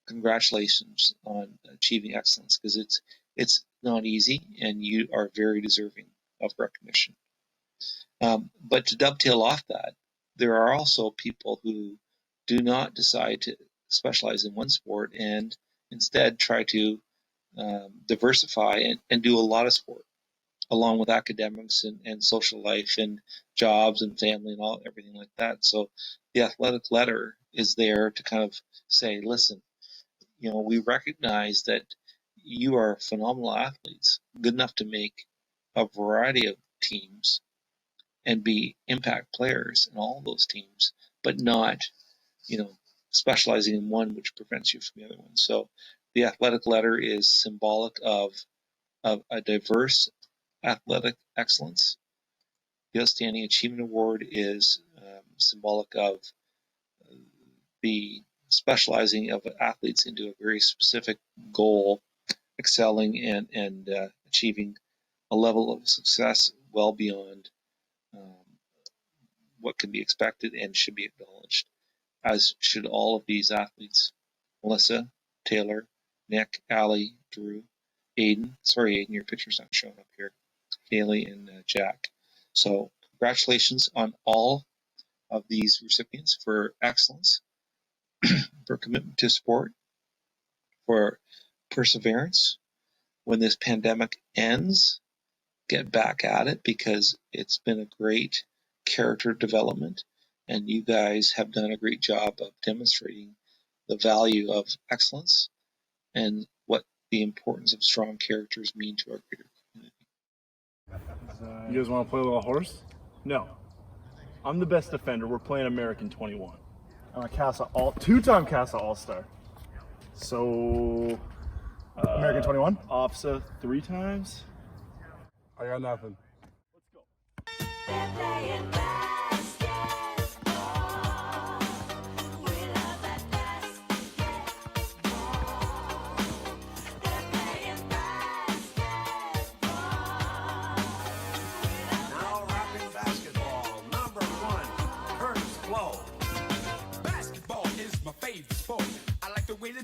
congratulations on achieving excellence, because it's not easy, and you are very deserving of recognition. But to dovetail off that, there are also people who do not decide to specialize in one sport and instead try to diversify and do a lot of sport, along with academics and social life and jobs and family and everything like that. So the athletic letter is there to kind of say, listen, we recognize that you are phenomenal athletes, good enough to make a variety of teams and be impact players in all those teams, but not, specializing in one, which prevents you from the other one. So the athletic letter is symbolic of a diverse athletic excellence. The Outstanding Achievement Award is symbolic of the specializing of athletes into a very specific goal, excelling and achieving a level of success well beyond what can be expected and should be acknowledged, as should all of these athletes. Melissa, Taylor, Nick, Allie, Drew, Aiden. Sorry, Aiden, your picture's not showing up here. Kaylee and Jack. So congratulations on all of these recipients for excellence, for commitment to sport, for perseverance. When this pandemic ends, get back at it, because it's been a great character development, and you guys have done a great job of demonstrating the value of excellence and what the importance of strong characters mean to our greater community. You guys want to play a little horse? No. I'm the best defender. We're playing American 21. I'm a two-time CASA All-Star. So, American 21? OFSA 3 times. I got nothing.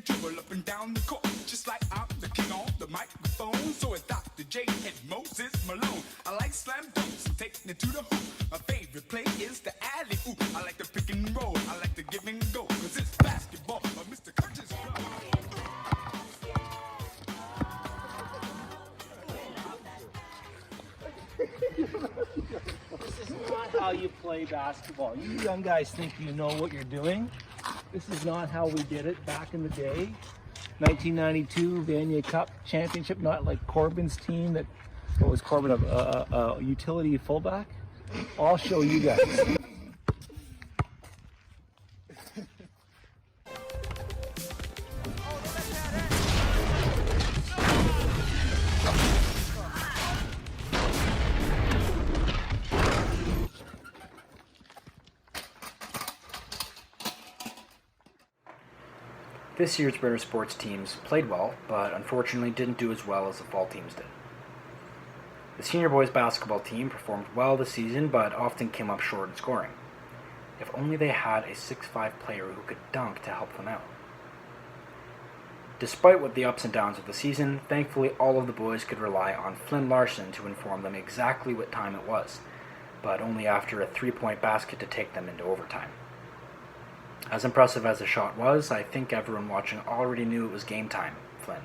Dribble up and down the court, just like I'm the king on the microphone. So it's Dr. J and Moses Malone. I like slam dunks and taking it to the hoop. My favorite play is the alley oop. I like the pick and roll, I like the give and go, cause it's basketball, Mr. Coach's flow. This is not how you play basketball. You young guys think you know what you're doing. This is not how we did it back in the day. 1992 Vanier Cup Championship, not like Corbin's team that, what was Corbin, a utility fullback? I'll show you guys. This year's winter sports teams played well, but unfortunately didn't do as well as the fall teams did. The senior boys basketball team performed well this season, but often came up short in scoring. If only they had a 6'5" player who could dunk to help them out. Despite what the ups and downs of the season, thankfully all of the boys could rely on Flynn Larson to inform them exactly what time it was, but only after a 3-point basket to take them into overtime. As impressive as the shot was, I think everyone watching already knew it was game time, Flynn.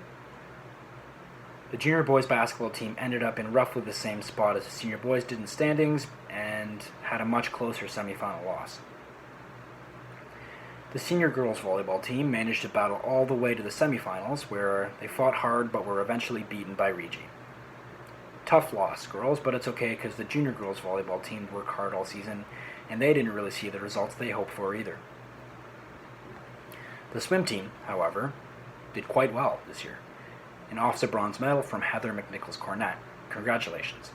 The junior boys basketball team ended up in roughly the same spot as the senior boys did in standings and had a much closer semifinal loss. The senior girls volleyball team managed to battle all the way to the semifinals, where they fought hard but were eventually beaten by Regi. Tough loss, girls, but it's okay because the junior girls volleyball team worked hard all season and they didn't really see the results they hoped for either. The swim team, however, did quite well this year. An OFSA bronze medal from Heather McNichols-Cornett. Congratulations.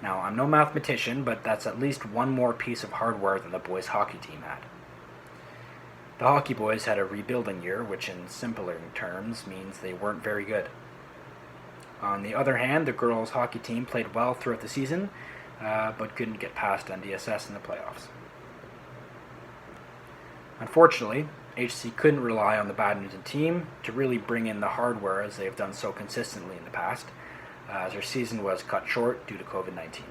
Now, I'm no mathematician, but that's at least one more piece of hardware than the boys' hockey team had. The hockey boys had a rebuilding year, which in simpler terms means they weren't very good. On the other hand, the girls' hockey team played well throughout the season, but couldn't get past NDSS in the playoffs. Unfortunately, HC couldn't rely on the badminton team to really bring in the hardware as they have done so consistently in the past, as their season was cut short due to COVID-19.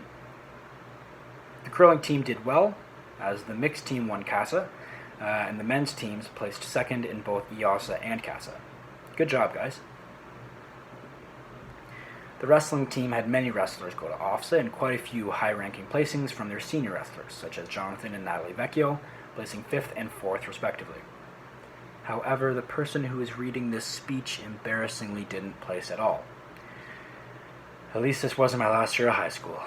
The curling team did well, as the mixed team won CASA, and the men's teams placed second in both IASA and CASA. Good job, guys. The wrestling team had many wrestlers go to OFSA and quite a few high-ranking placings from their senior wrestlers, such as Jonathan and Natalie Vecchio, placing 5th and 4th respectively. However, the person who is reading this speech embarrassingly didn't place at all. At least this wasn't my last year of high school.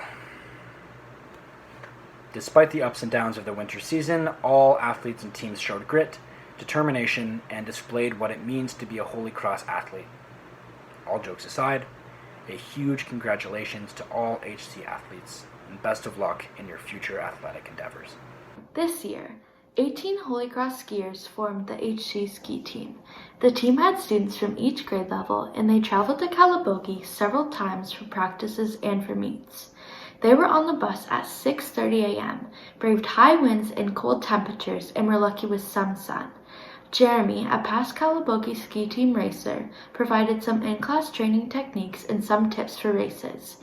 Despite the ups and downs of the winter season, all athletes and teams showed grit, determination, and displayed what it means to be a Holy Cross athlete. All jokes aside, a huge congratulations to all HC athletes, and best of luck in your future athletic endeavors. This year, 18 Holy Cross skiers formed the HC ski team. The team had students from each grade level, and they traveled to Calabogie several times for practices and for meets. They were on the bus at 6:30 a.m., braved high winds and cold temperatures, and were lucky with some sun. Jeremy, a past Calabogie ski team racer, provided some in-class training techniques and some tips for races.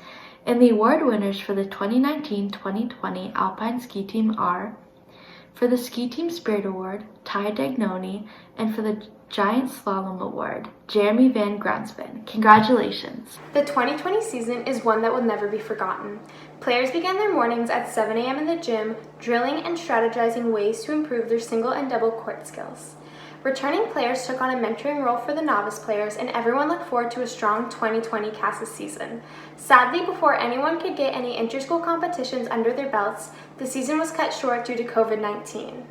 And the award winners for the 2019-2020 Alpine ski team are: for the Ski Team Spirit Award, Ty Dagnoni, and for the Giant Slalom Award, Jeremy Van Grunsven. Congratulations! The 2020 season is one that will never be forgotten. Players began their mornings at 7 a.m. in the gym, drilling and strategizing ways to improve their single and double court skills. Returning players took on a mentoring role for the novice players, and everyone looked forward to a strong 2020 CASA season. Sadly, before anyone could get any inter-school competitions under their belts, the season was cut short due to COVID-19.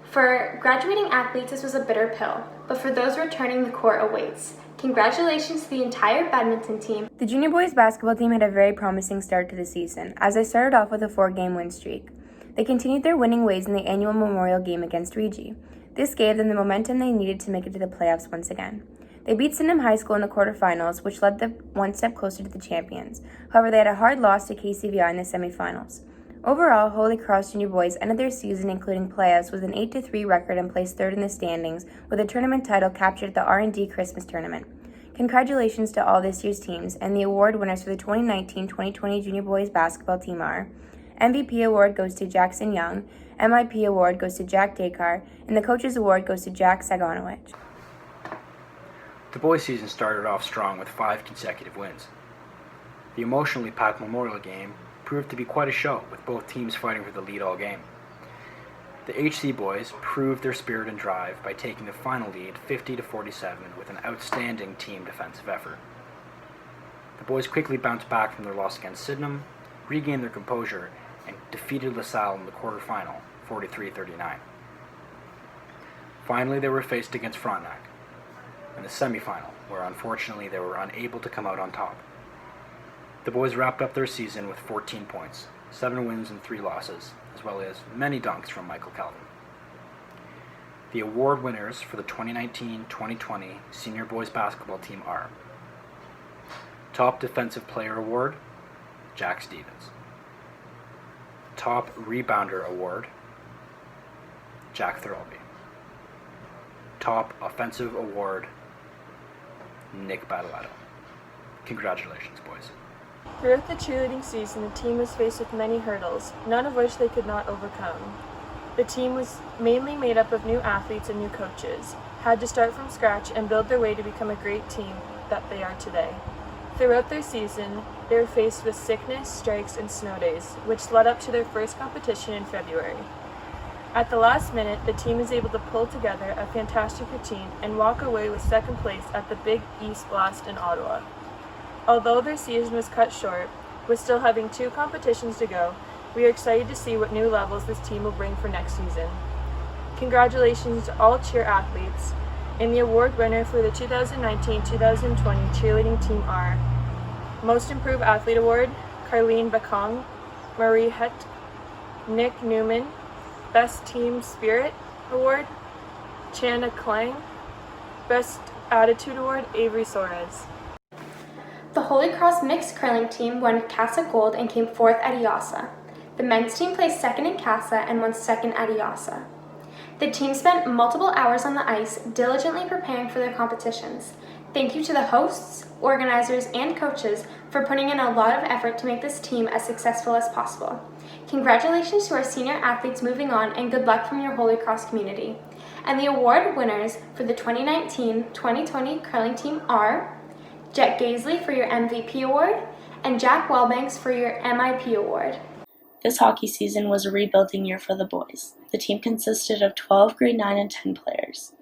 For graduating athletes, this was a bitter pill, but for those returning, the court awaits. Congratulations to the entire badminton team. The junior boys basketball team had a very promising start to the season, as they started off with a 4-game win streak. They continued their winning ways in the annual memorial game against Rugby. This gave them the momentum they needed to make it to the playoffs once again. They beat Sydenham High School in the quarterfinals, which led them one step closer to the champions. However, they had a hard loss to KCVI in the semifinals. Overall, Holy Cross junior boys ended their season, including playoffs, with an 8-3 record and placed third in the standings, with a tournament title captured at the R&D Christmas tournament. Congratulations to all this year's teams, and the award winners for the 2019-2020 junior boys basketball team are: MVP award goes to Jackson Young, MIP award goes to Jack Dakar, and the coach's award goes to Jack Saganowicz. The boys' season started off strong with 5 consecutive wins. The emotionally packed Memorial game proved to be quite a show, with both teams fighting for the lead all game. The HC boys proved their spirit and drive by taking the final lead 50-47 with an outstanding team defensive effort. The boys quickly bounced back from their loss against Sydenham, regained their composure, and defeated LaSalle in the quarterfinal 43-39. Finally, they were faced against Frontenac in the semifinal, where unfortunately they were unable to come out on top. The boys wrapped up their season with 14 points, 7 wins and 3 losses, as well as many dunks from Michael Calvin. The award winners for the 2019-2020 senior boys basketball team are: Top Defensive Player Award, Jack Stevens. Top Rebounder Award, Jack Thirlby. Top Offensive Award, Nick Badaletto. Congratulations, boys. Throughout the cheerleading season, the team was faced with many hurdles, none of which they could not overcome. The team was mainly made up of new athletes and new coaches, had to start from scratch and build their way to become a great team that they are today. Throughout their season, they were faced with sickness, strikes, and snow days, which led up to their first competition in February. At the last minute, the team was able to pull together a fantastic routine and walk away with second place at the Big East Blast in Ottawa. Although their season was cut short, with still having 2 competitions to go, we are excited to see what new levels this team will bring for next season. Congratulations to all cheer athletes, and the award winner for the 2019-2020 cheerleading team are: Most Improved Athlete Award, Carlene Bakong, Marie Het, Nick Newman. Best Team Spirit Award, Chana Klang. Best Attitude Award, Avery Soares. The Holy Cross mixed curling team won CASA Gold and came 4th at IASA. The men's team placed 2nd in CASA and won 2nd at IASA. The team spent multiple hours on the ice, diligently preparing for their competitions. Thank you to the hosts, organizers, and coaches for putting in a lot of effort to make this team as successful as possible. Congratulations to our senior athletes moving on, and good luck from your Holy Cross community. And the award winners for the 2019-2020 curling team are: Jet Gaisley for your MVP award, and Jack Wellbanks for your MIP award. This hockey season was a rebuilding year for the boys. The team consisted of 12 grade 9 and 10 players.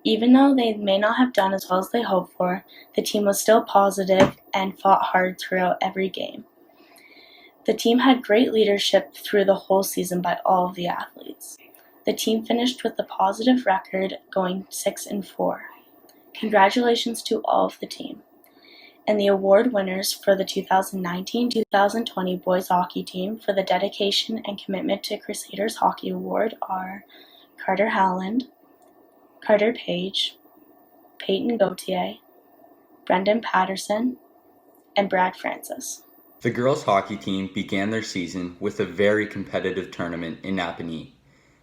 Even though they may not have done as well as they hoped for, the team was still positive and fought hard throughout every game. The team had great leadership through the whole season by all of the athletes. The team finished with a positive record, going 6-4. Congratulations to all of the team. And the award winners for the 2019-2020 boys hockey team for the dedication and commitment to Crusaders Hockey Award are Carter Howland, Carter Page, Peyton Gauthier, Brendan Patterson, and Brad Francis. The girls hockey team began their season with a very competitive tournament in Napanee.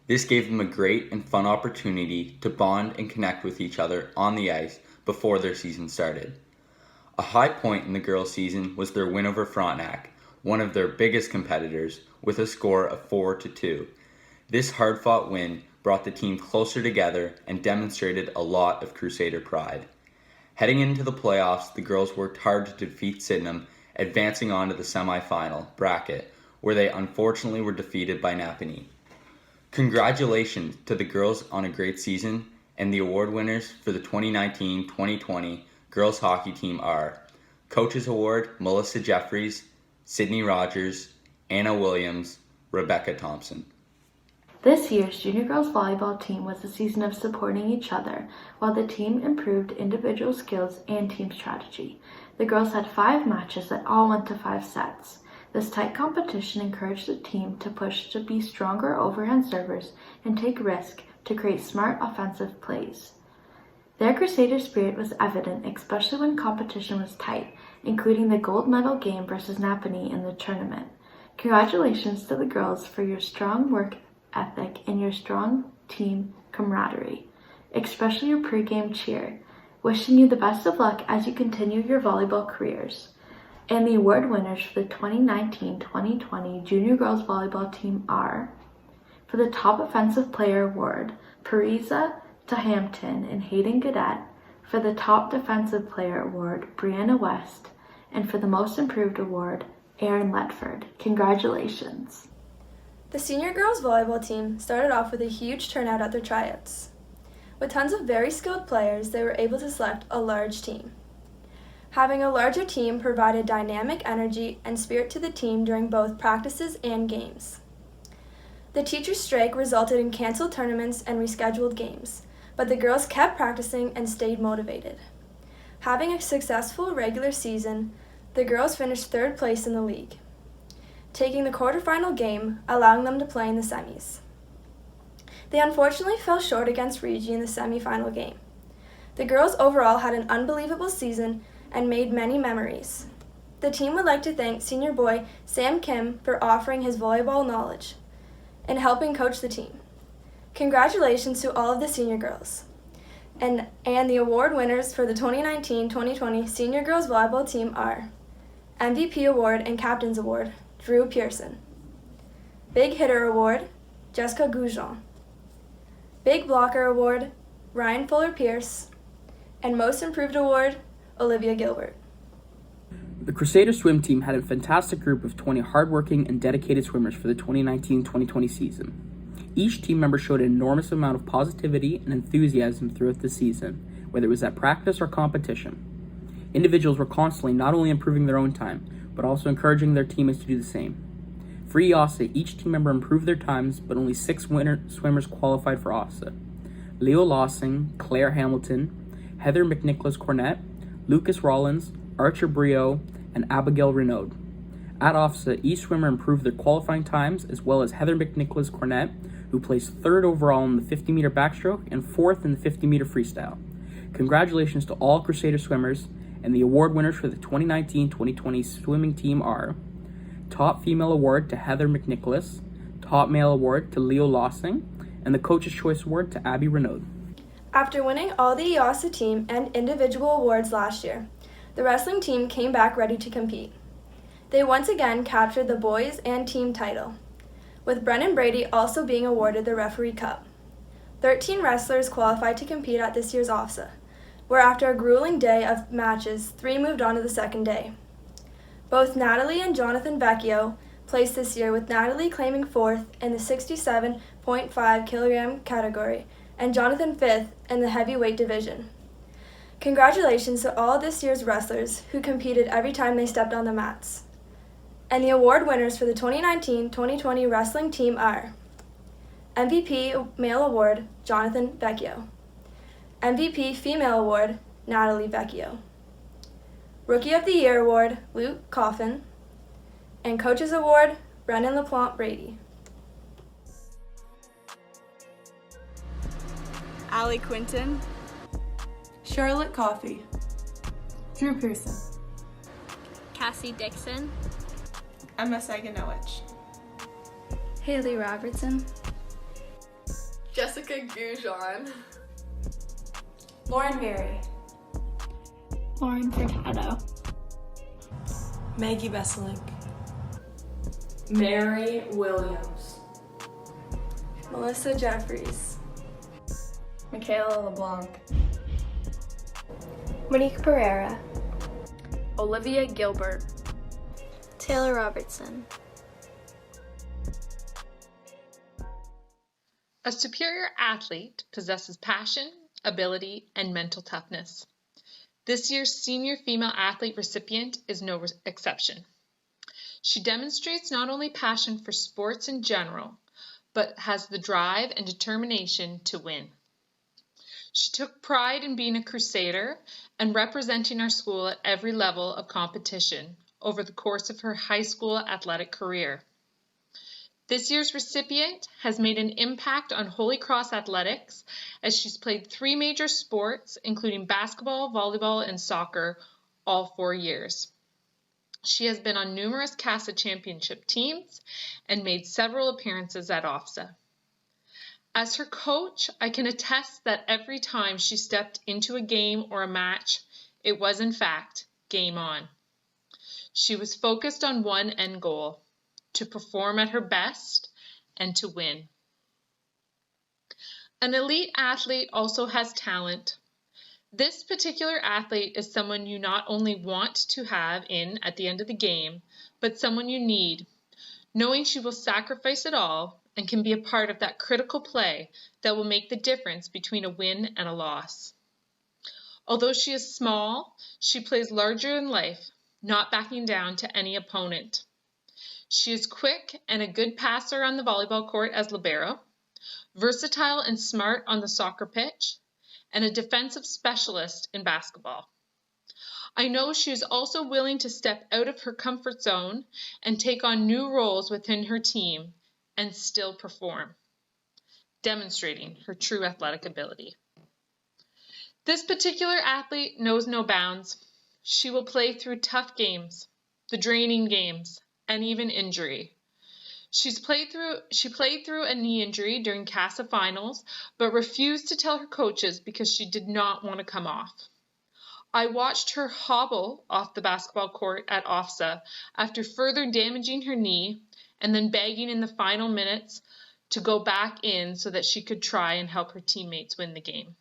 This gave them a great and fun opportunity to bond and connect with each other on the ice before their season started. A high point in the girls' season was their win over Frontenac, one of their biggest competitors, with a score of 4-2. This hard-fought win brought the team closer together and demonstrated a lot of Crusader pride. Heading into the playoffs, the girls worked hard to defeat Sydenham, advancing on to the semi-final bracket, where they unfortunately were defeated by Napanee. Congratulations to the girls on a great season, and the award winners for the 2019-2020 girls hockey team are Coaches Award, Melissa Jeffries, Sydney Rogers, Anna Williams, Rebecca Thompson. This year's junior girls volleyball team was a season of supporting each other, while the team improved individual skills and team strategy. The girls had 5 matches that all went to 5 sets. This tight competition encouraged the team to push to be stronger overhand servers and take risk to create smart offensive plays. Their Crusader spirit was evident, especially when competition was tight, including the gold medal game versus Napanee in the tournament. Congratulations to the girls for your strong work ethic and your strong team camaraderie, especially your pre-game cheer. Wishing you the best of luck as you continue your volleyball careers. And the award winners for the 2019-2020 Junior Girls Volleyball team are, for the Top Offensive Player Award, Parisa Tahampton and Hayden Gadet, for the Top Defensive Player Award, Brianna West, and for the Most Improved Award, Erin Ledford. Congratulations. The senior girls volleyball team started off with a huge turnout at their tryouts. With tons of very skilled players, they were able to select a large team. Having a larger team provided dynamic energy and spirit to the team during both practices and games. The teachers' strike resulted in canceled tournaments and rescheduled games, but the girls kept practicing and stayed motivated. Having a successful regular season, the girls finished 3rd place in the league, taking the quarterfinal game, allowing them to play in the semis. They unfortunately fell short against Rugby in the semifinal game. The girls overall had an unbelievable season and made many memories. The team would like to thank senior boy Sam Kim for offering his volleyball knowledge and helping coach the team. Congratulations to all of the senior girls. And the award winners for the 2019-2020 Senior Girls Volleyball team are MVP Award and Captain's Award, Drew Pearson. Big Hitter Award, Jessica Goujon. Big Blocker Award, Ryan Fuller-Pierce. And Most Improved Award, Olivia Gilbert. The Crusader swim team had a fantastic group of 20 hardworking and dedicated swimmers for the 2019-2020 season. Each team member showed an enormous amount of positivity and enthusiasm throughout the season, whether it was at practice or competition. Individuals were constantly not only improving their own time, but also encouraging their teammates to do the same. For EOSA, each team member improved their times, but only 6 swimmers qualified for OSA. Leo Lawson, Claire Hamilton, Heather McNicholas-Cornett, Lucas Rollins, Archer Brio, and Abigail Renaud. At OFSA, each swimmer improved their qualifying times, as well as Heather McNicholas-Cornett, who placed 3rd overall in the 50-meter backstroke and 4th in the 50-meter freestyle. Congratulations to all Crusader swimmers, and the award winners for the 2019-2020 swimming team are Top Female Award to Heather McNicholas, Top Male Award to Leo Lossing, and the Coach's Choice Award to Abby Renaud. After winning all the EOSA team and individual awards last year, the wrestling team came back ready to compete. They once again captured the boys and team title, with Brennan Brady also being awarded the Referee Cup. 13 wrestlers qualified to compete at this year's OFSA, where after a grueling day of matches, 3 moved on to the second day. Both Natalie and Jonathan Vecchio placed this year, with Natalie claiming 4th in the 67.5 kilogram category and Jonathan 5th in the heavyweight division. Congratulations to all this year's wrestlers who competed every time they stepped on the mats. And the award winners for the 2019-2020 wrestling team are MVP Male Award, Jonathan Vecchio. MVP Female Award, Natalie Vecchio. Rookie of the Year Award, Luke Coffin, and Coaches Award, Brendan LaPlante Brady. Allie Quinton, Charlotte Coffey, Drew Pearson, Cassie Dixon, Emma Saganowicz, Haley Robertson, Jessica Goujon, Lauren Mary, Lauren Furtado, Maggie Besselink, Mary Williams, Melissa Jeffries, Michaela LeBlanc, Monique Pereira, Olivia Gilbert, Taylor Robertson. A superior athlete possesses passion, ability, and mental toughness. This year's senior female athlete recipient is no exception. She demonstrates not only passion for sports in general, but has the drive and determination to win. She took pride in being a crusader and representing our school at every level of competition over the course of her high school athletic career. This year's recipient has made an impact on Holy Cross athletics as she's played 3 major sports, including basketball, volleyball, and soccer, all 4 years. She has been on numerous CASA championship teams and made several appearances at OFSA. As her coach, I can attest that every time she stepped into a game or a match, it was in fact game on. She was focused on one end goal: to perform at her best and to win. An elite athlete also has talent. This particular athlete is someone you not only want to have in at the end of the game, but someone you need, knowing she will sacrifice it all and can be a part of that critical play that will make the difference between a win and a loss. Although she is small, she plays larger in life, not backing down to any opponent. She is quick and a good passer on the volleyball court as libero, versatile and smart on the soccer pitch, and a defensive specialist in basketball. I know she is also willing to step out of her comfort zone and take on new roles within her team and still perform, demonstrating her true athletic ability. This particular athlete knows no bounds. She will play through tough games, the draining games, and even injury. She played through a knee injury during CASA finals, but refused to tell her coaches because she did not want to come off. I watched her hobble off the basketball court at OFSA after further damaging her knee and then begging in the final minutes to go back in so that she could try and help her teammates win the game.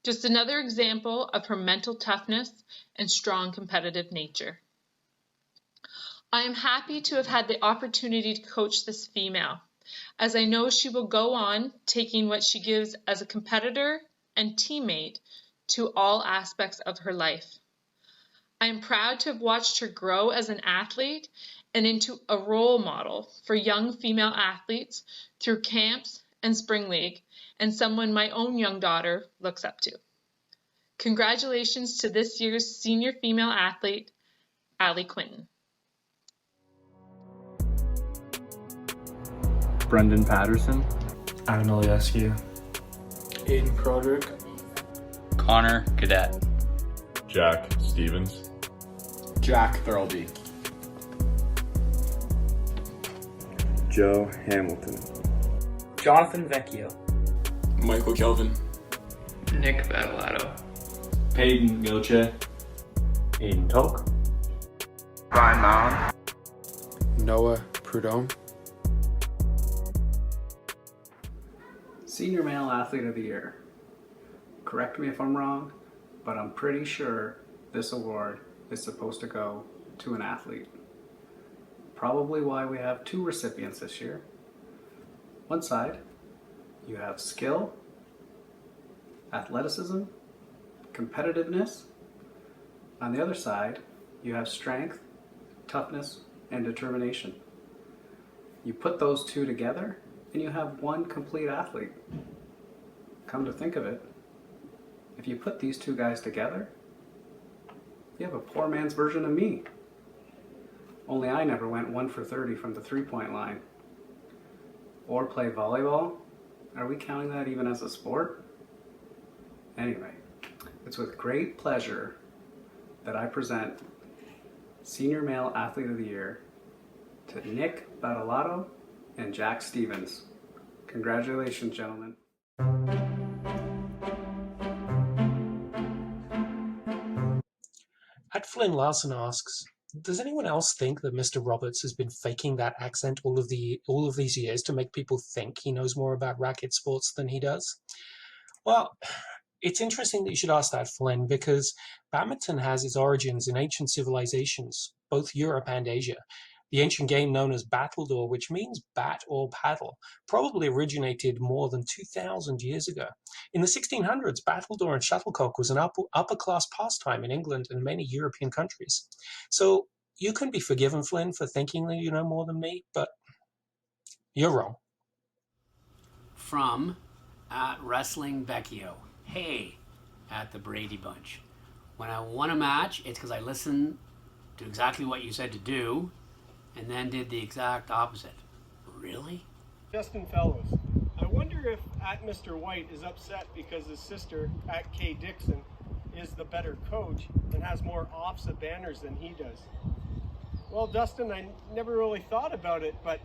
Just another example of her mental toughness and strong competitive nature. I am happy to have had the opportunity to coach this female, as I know she will go on taking what she gives as a competitor and teammate to all aspects of her life. I am proud to have watched her grow as an athlete and into a role model for young female athletes through camps and spring league, and someone my own young daughter looks up to. Congratulations to this year's senior female athlete, Allie Quinton. Brendan Patterson, Adam Ilieski, Aiden Broderick, Connor Cadet, Jack Stevens, Jack Thirlby, Joe Hamilton, Jonathan Vecchio, Michael Kelvin, Nick Battalato, Peyton Gilche, Aiden Toke, Brian Mallon, Noah Prudhomme. Senior Male Athlete of the Year. Correct me if I'm wrong, but I'm pretty sure this award is supposed to go to an athlete. Probably why we have 2 recipients this year. One side, you have skill, athleticism, competitiveness. On the other side, you have strength, toughness, and determination. You put those 2 together, and you have one complete athlete. Come to think of it, if you put these 2 guys together, You have a poor man's version of me. Only I never went 1 for 30 from the three-point line. Or play volleyball? Are we counting that even as a sport? Anyway, it's with great pleasure that I present Senior Male Athlete of the Year to Nick Badalato and Jack Stevens. Congratulations, gentlemen. At Flynn Larson asks, does anyone else think that Mr. Roberts has been faking that accent all of these years to make people think he knows more about racket sports than he does? Well, it's interesting that you should ask that, Flynn, because badminton has its origins in ancient civilizations, both Europe and Asia. The ancient game known as battledore, which means bat or paddle, probably originated more than 2,000 years ago. In the 1600s, battledore and shuttlecock was an upper-class pastime in England and many European countries. So you can be forgiven, Flynn, for thinking that you know more than me, but you're wrong. From Wrestling Vecchio. Hey, at the Brady Bunch. When I won a match, it's because I listened to exactly what you said to do and then did the exact opposite. Really? Justin Fellows, I wonder if at Mr. White is upset because his sister, at K. Dixon, is the better coach and has more OFSA banners than he does. Well, Dustin, I never really thought about it, but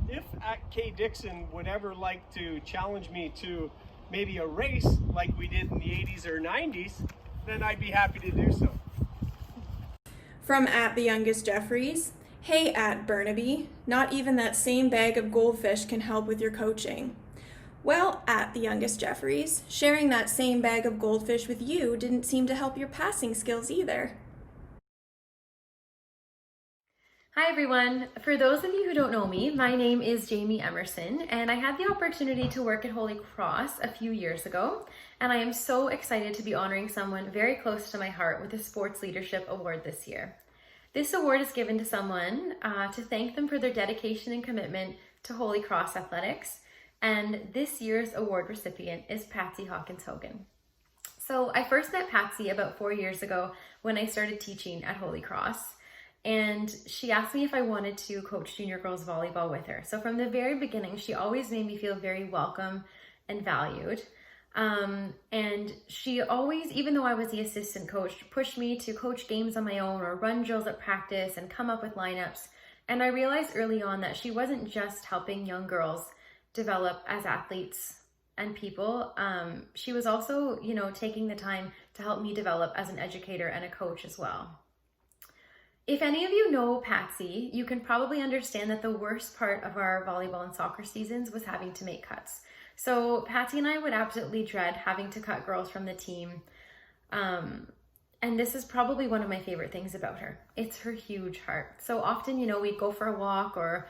if at K. Dixon would ever like to challenge me to maybe a race like we did in the 80s or 90s, then I'd be happy to do so. From at the youngest Jeffries, hey at Burnaby, not even that same bag of goldfish can help with your coaching. Well, at the youngest Jeffries, sharing that same bag of goldfish with you didn't seem to help your passing skills either. Hi everyone. For those of you who don't know me, my name is Jamie Emerson and I had the opportunity to work at Holy Cross a few years ago, and I am so excited to be honoring someone very close to my heart with a Sports Leadership Award this year. This award is given to someone to thank them for their dedication and commitment to Holy Cross athletics, and this year's award recipient is Patsy Hawkins Hogan. So I first met Patsy about 4 years ago when I started teaching at Holy Cross. And she asked me if I wanted to coach junior girls volleyball with her. So from the very beginning, she always made me feel very welcome and valued. And she always, even though I was the assistant coach, pushed me to coach games on my own or run drills at practice and come up with lineups. And I realized early on that she wasn't just helping young girls develop as athletes and people. She was also, taking the time to help me develop as an educator and a coach as well. If any of you know Patsy, you can probably understand that the worst part of our volleyball and soccer seasons was having to make cuts. So Patsy and I would absolutely dread having to cut girls from the team. And this is probably one of my favorite things about her. It's her huge heart. So often, we'd go for a walk or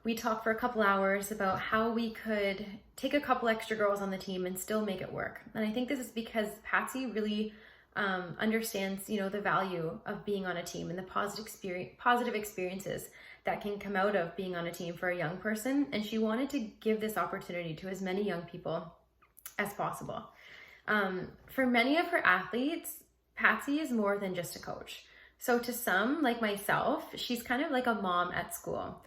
we talk for a couple hours about how we could take a couple extra girls on the team and still make it work. And I think this is because Patsy really understands, the value of being on a team and the positive experiences that can come out of being on a team for a young person. And she wanted to give this opportunity to as many young people as possible. For many of her athletes, Patsy is more than just a coach. So to some, like myself, she's kind of like a mom at school.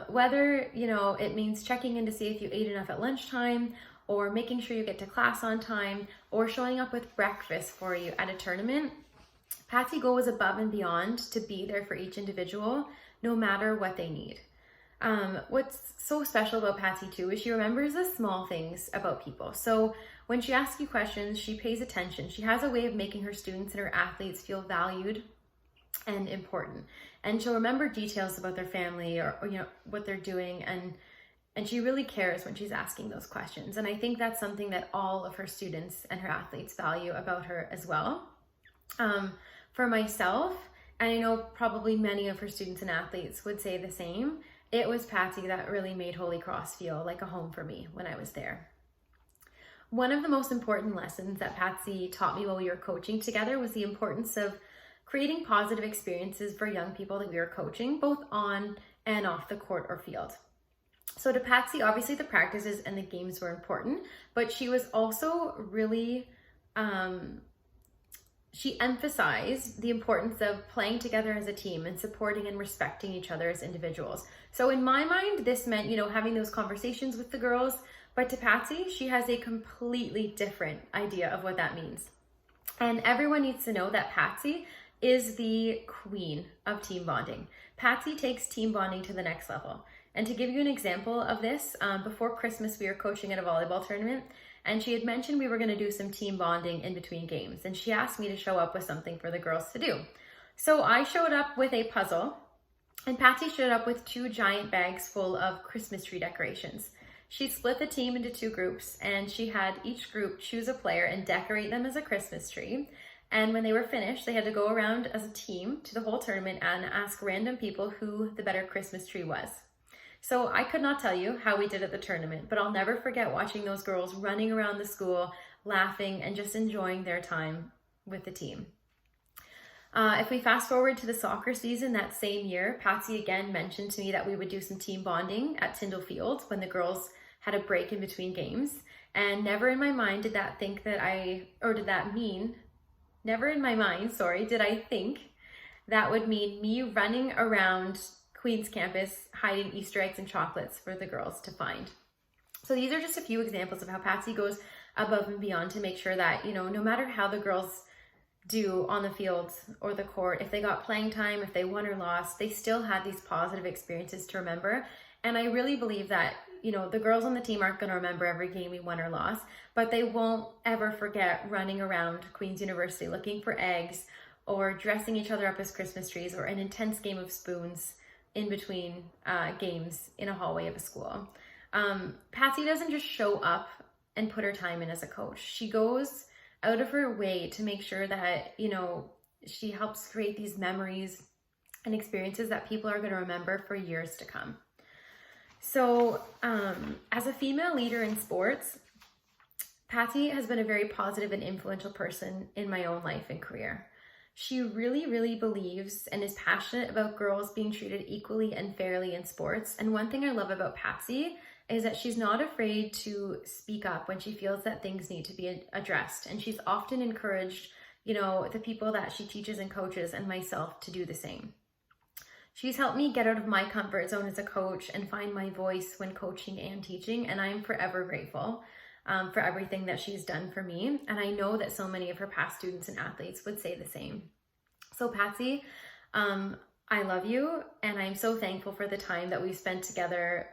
Whether, it means checking in to see if you ate enough at lunchtime, or making sure you get to class on time, or showing up with breakfast for you at a tournament, Patsy goes above and beyond to be there for each individual, no matter what they need. What's so special about Patsy too is she remembers the small things about people. So when she asks you questions, she pays attention. She has a way of making her students and her athletes feel valued and important. And she'll remember details about their family or what they're doing, and she really cares when she's asking those questions. And I think that's something that all of her students and her athletes value about her as well. For myself, and I know probably many of her students and athletes would say the same, it was Patsy that really made Holy Cross feel like a home for me when I was there. One of the most important lessons that Patsy taught me while we were coaching together was the importance of creating positive experiences for young people that we were coaching, both on and off the court or field. So to Patsy, obviously the practices and the games were important, but she was also really, she emphasized the importance of playing together as a team and supporting and respecting each other as individuals. So in my mind, this meant, having those conversations with the girls, but to Patsy, she has a completely different idea of what that means. And everyone needs to know that Patsy is the queen of team bonding. Patsy takes team bonding to the next level. And to give you an example of this, before Christmas, we were coaching at a volleyball tournament, and she had mentioned we were going to do some team bonding in between games. And she asked me to show up with something for the girls to do. So I showed up with a puzzle, and Patsy showed up with 2 giant bags full of Christmas tree decorations. She split the team into 2 groups, and she had each group choose a player and decorate them as a Christmas tree. And when they were finished, they had to go around as a team to the whole tournament and ask random people who the better Christmas tree was. So I could not tell you how we did at the tournament, but I'll never forget watching those girls running around the school, laughing and just enjoying their time with the team. If we fast forward to the soccer season that same year, Patsy again mentioned to me that we would do some team bonding at Tyndall Field when the girls had a break in between games. And never in my mind did I think that would mean me running around Queen's campus hiding Easter eggs and chocolates for the girls to find. So these are just a few examples of how Patsy goes above and beyond to make sure that, no matter how the girls do on the field or the court, if they got playing time, if they won or lost, they still had these positive experiences to remember. And I really believe that, the girls on the team aren't going to remember every game we won or lost, but they won't ever forget running around Queen's University looking for eggs or dressing each other up as Christmas trees or an intense game of spoons in between games in a hallway of a school. Patsy doesn't just show up and put her time in as a coach. She goes out of her way to make sure that, she helps create these memories and experiences that people are going to remember for years to come. So as a female leader in sports, Patsy has been a very positive and influential person in my own life and career. She really, really believes and is passionate about girls being treated equally and fairly in sports. And one thing I love about Patsy is that she's not afraid to speak up when she feels that things need to be addressed. And she's often encouraged, the people that she teaches and coaches and myself to do the same. She's helped me get out of my comfort zone as a coach and find my voice when coaching and teaching. And I'm forever grateful for everything that she's done for me. And I know that so many of her past students and athletes would say the same. So Patsy, I love you. And I'm so thankful for the time that we've spent together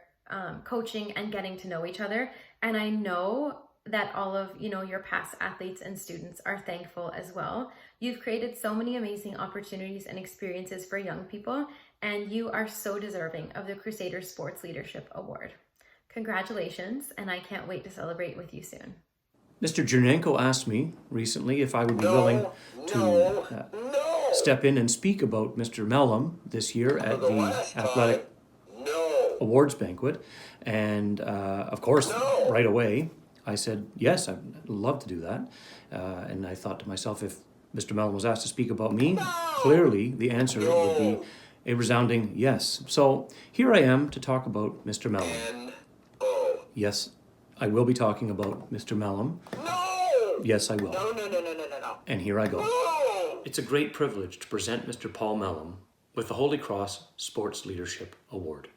coaching and getting to know each other. And I know that all of, your past athletes and students are thankful as well. You've created so many amazing opportunities and experiences for young people, and you are so deserving of the Crusader Sports Leadership Award. Congratulations, and I can't wait to celebrate with you soon. Mr. Jernenko asked me recently if I would be willing to step in and speak about Mr. Mellum this year at the Athletic Awards Banquet. And of course, right away, I said, yes, I'd love to do that. And I thought to myself, if Mr. Mellum was asked to speak about me, clearly the answer would be a resounding yes. So here I am to talk about Mr. Mellum. Yes, I will be talking about Mr. Mellum. Yes, I will. No. And here I go. It's a great privilege to present Mr. Paul Mellum with the Holy Cross Sports Leadership Award.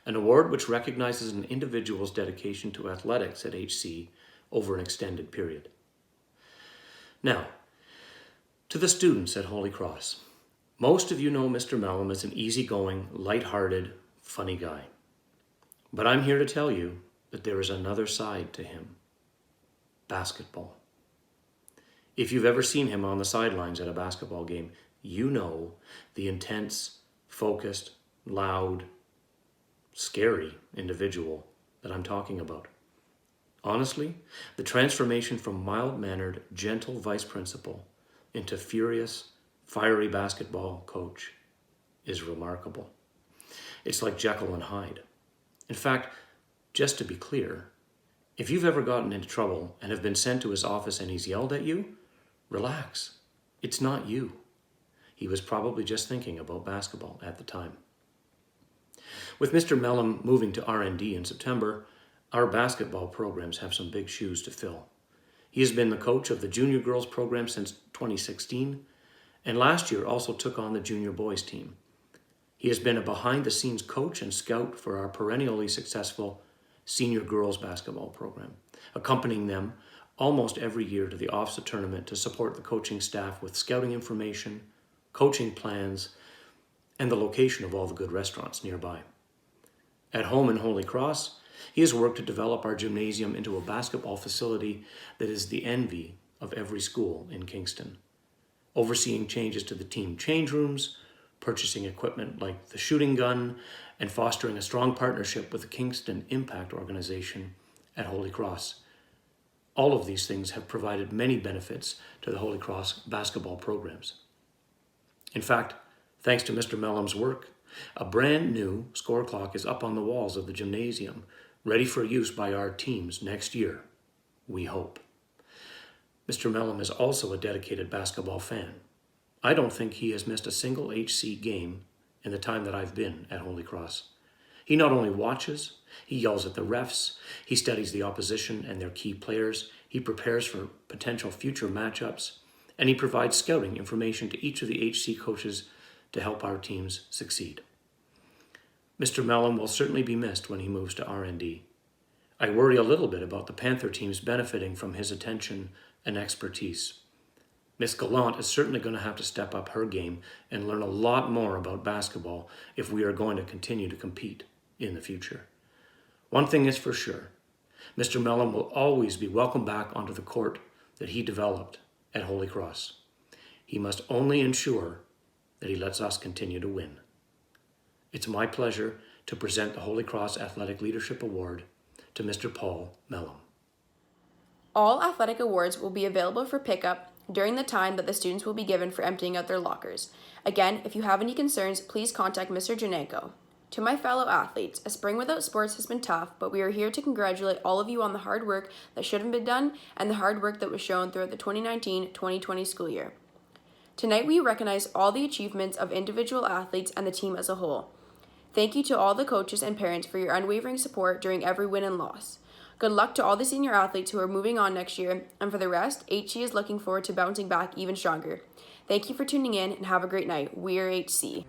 An award which recognizes an individual's dedication to athletics at HC over an extended period. Now, to the students at Holy Cross, most of you know Mr. Mellum as an easygoing, lighthearted, funny guy. But I'm here to tell you that there is another side to him. Basketball. If you've ever seen him on the sidelines at a basketball game, you know the intense, focused, loud, scary individual that I'm talking about. Honestly, the transformation from mild-mannered, gentle vice principal into furious, fiery basketball coach is remarkable. It's like Jekyll and Hyde. In fact, just to be clear, if you've ever gotten into trouble and have been sent to his office and he's yelled at you, relax. It's not you. He was probably just thinking about basketball at the time. With Mr. Mellum moving to R&D in September, our basketball programs have some big shoes to fill. He has been the coach of the junior girls program since 2016, and last year also took on the junior boys team. He has been a behind-the-scenes coach and scout for our perennially successful senior girls basketball program, accompanying them almost every year to the OFSA tournament to support the coaching staff with scouting information, coaching plans, and the location of all the good restaurants nearby. At home in Holy Cross, he has worked to develop our gymnasium into a basketball facility that is the envy of every school in Kingston, overseeing changes to the team change rooms, purchasing equipment like the shooting gun, and fostering a strong partnership with the Kingston Impact Organization at Holy Cross. All of these things have provided many benefits to the Holy Cross basketball programs. In fact, thanks to Mr. Mellum's work, a brand new score clock is up on the walls of the gymnasium, ready for use by our teams next year, we hope. Mr. Mellum is also a dedicated basketball fan. I don't think he has missed a single HC game in the time that I've been at Holy Cross. He not only watches, he yells at the refs, he studies the opposition and their key players, he prepares for potential future matchups, and he provides scouting information to each of the HC coaches to help our teams succeed. Mr. Mellum will certainly be missed when he moves to R&D. I worry a little bit about the Panther teams benefiting from his attention and expertise. Miss Gallant is certainly going to have to step up her game and learn a lot more about basketball if we are going to continue to compete in the future. One thing is for sure, Mr. Mellum will always be welcome back onto the court that he developed at Holy Cross. He must only ensure that he lets us continue to win. It's my pleasure to present the Holy Cross Athletic Leadership Award to Mr. Paul Mellum. All athletic awards will be available for pickup during the time that the students will be given for emptying out their lockers. Again, if you have any concerns, please contact Mr. Janenko. To my fellow athletes, a spring without sports has been tough, but we are here to congratulate all of you on the hard work that should have been done and the hard work that was shown throughout the 2019-2020 school year. Tonight, we recognize all the achievements of individual athletes and the team as a whole. Thank you to all the coaches and parents for your unwavering support during every win and loss. Good luck to all the senior athletes who are moving on next year, and for the rest, HC is looking forward to bouncing back even stronger. Thank you for tuning in and have a great night. We are HC.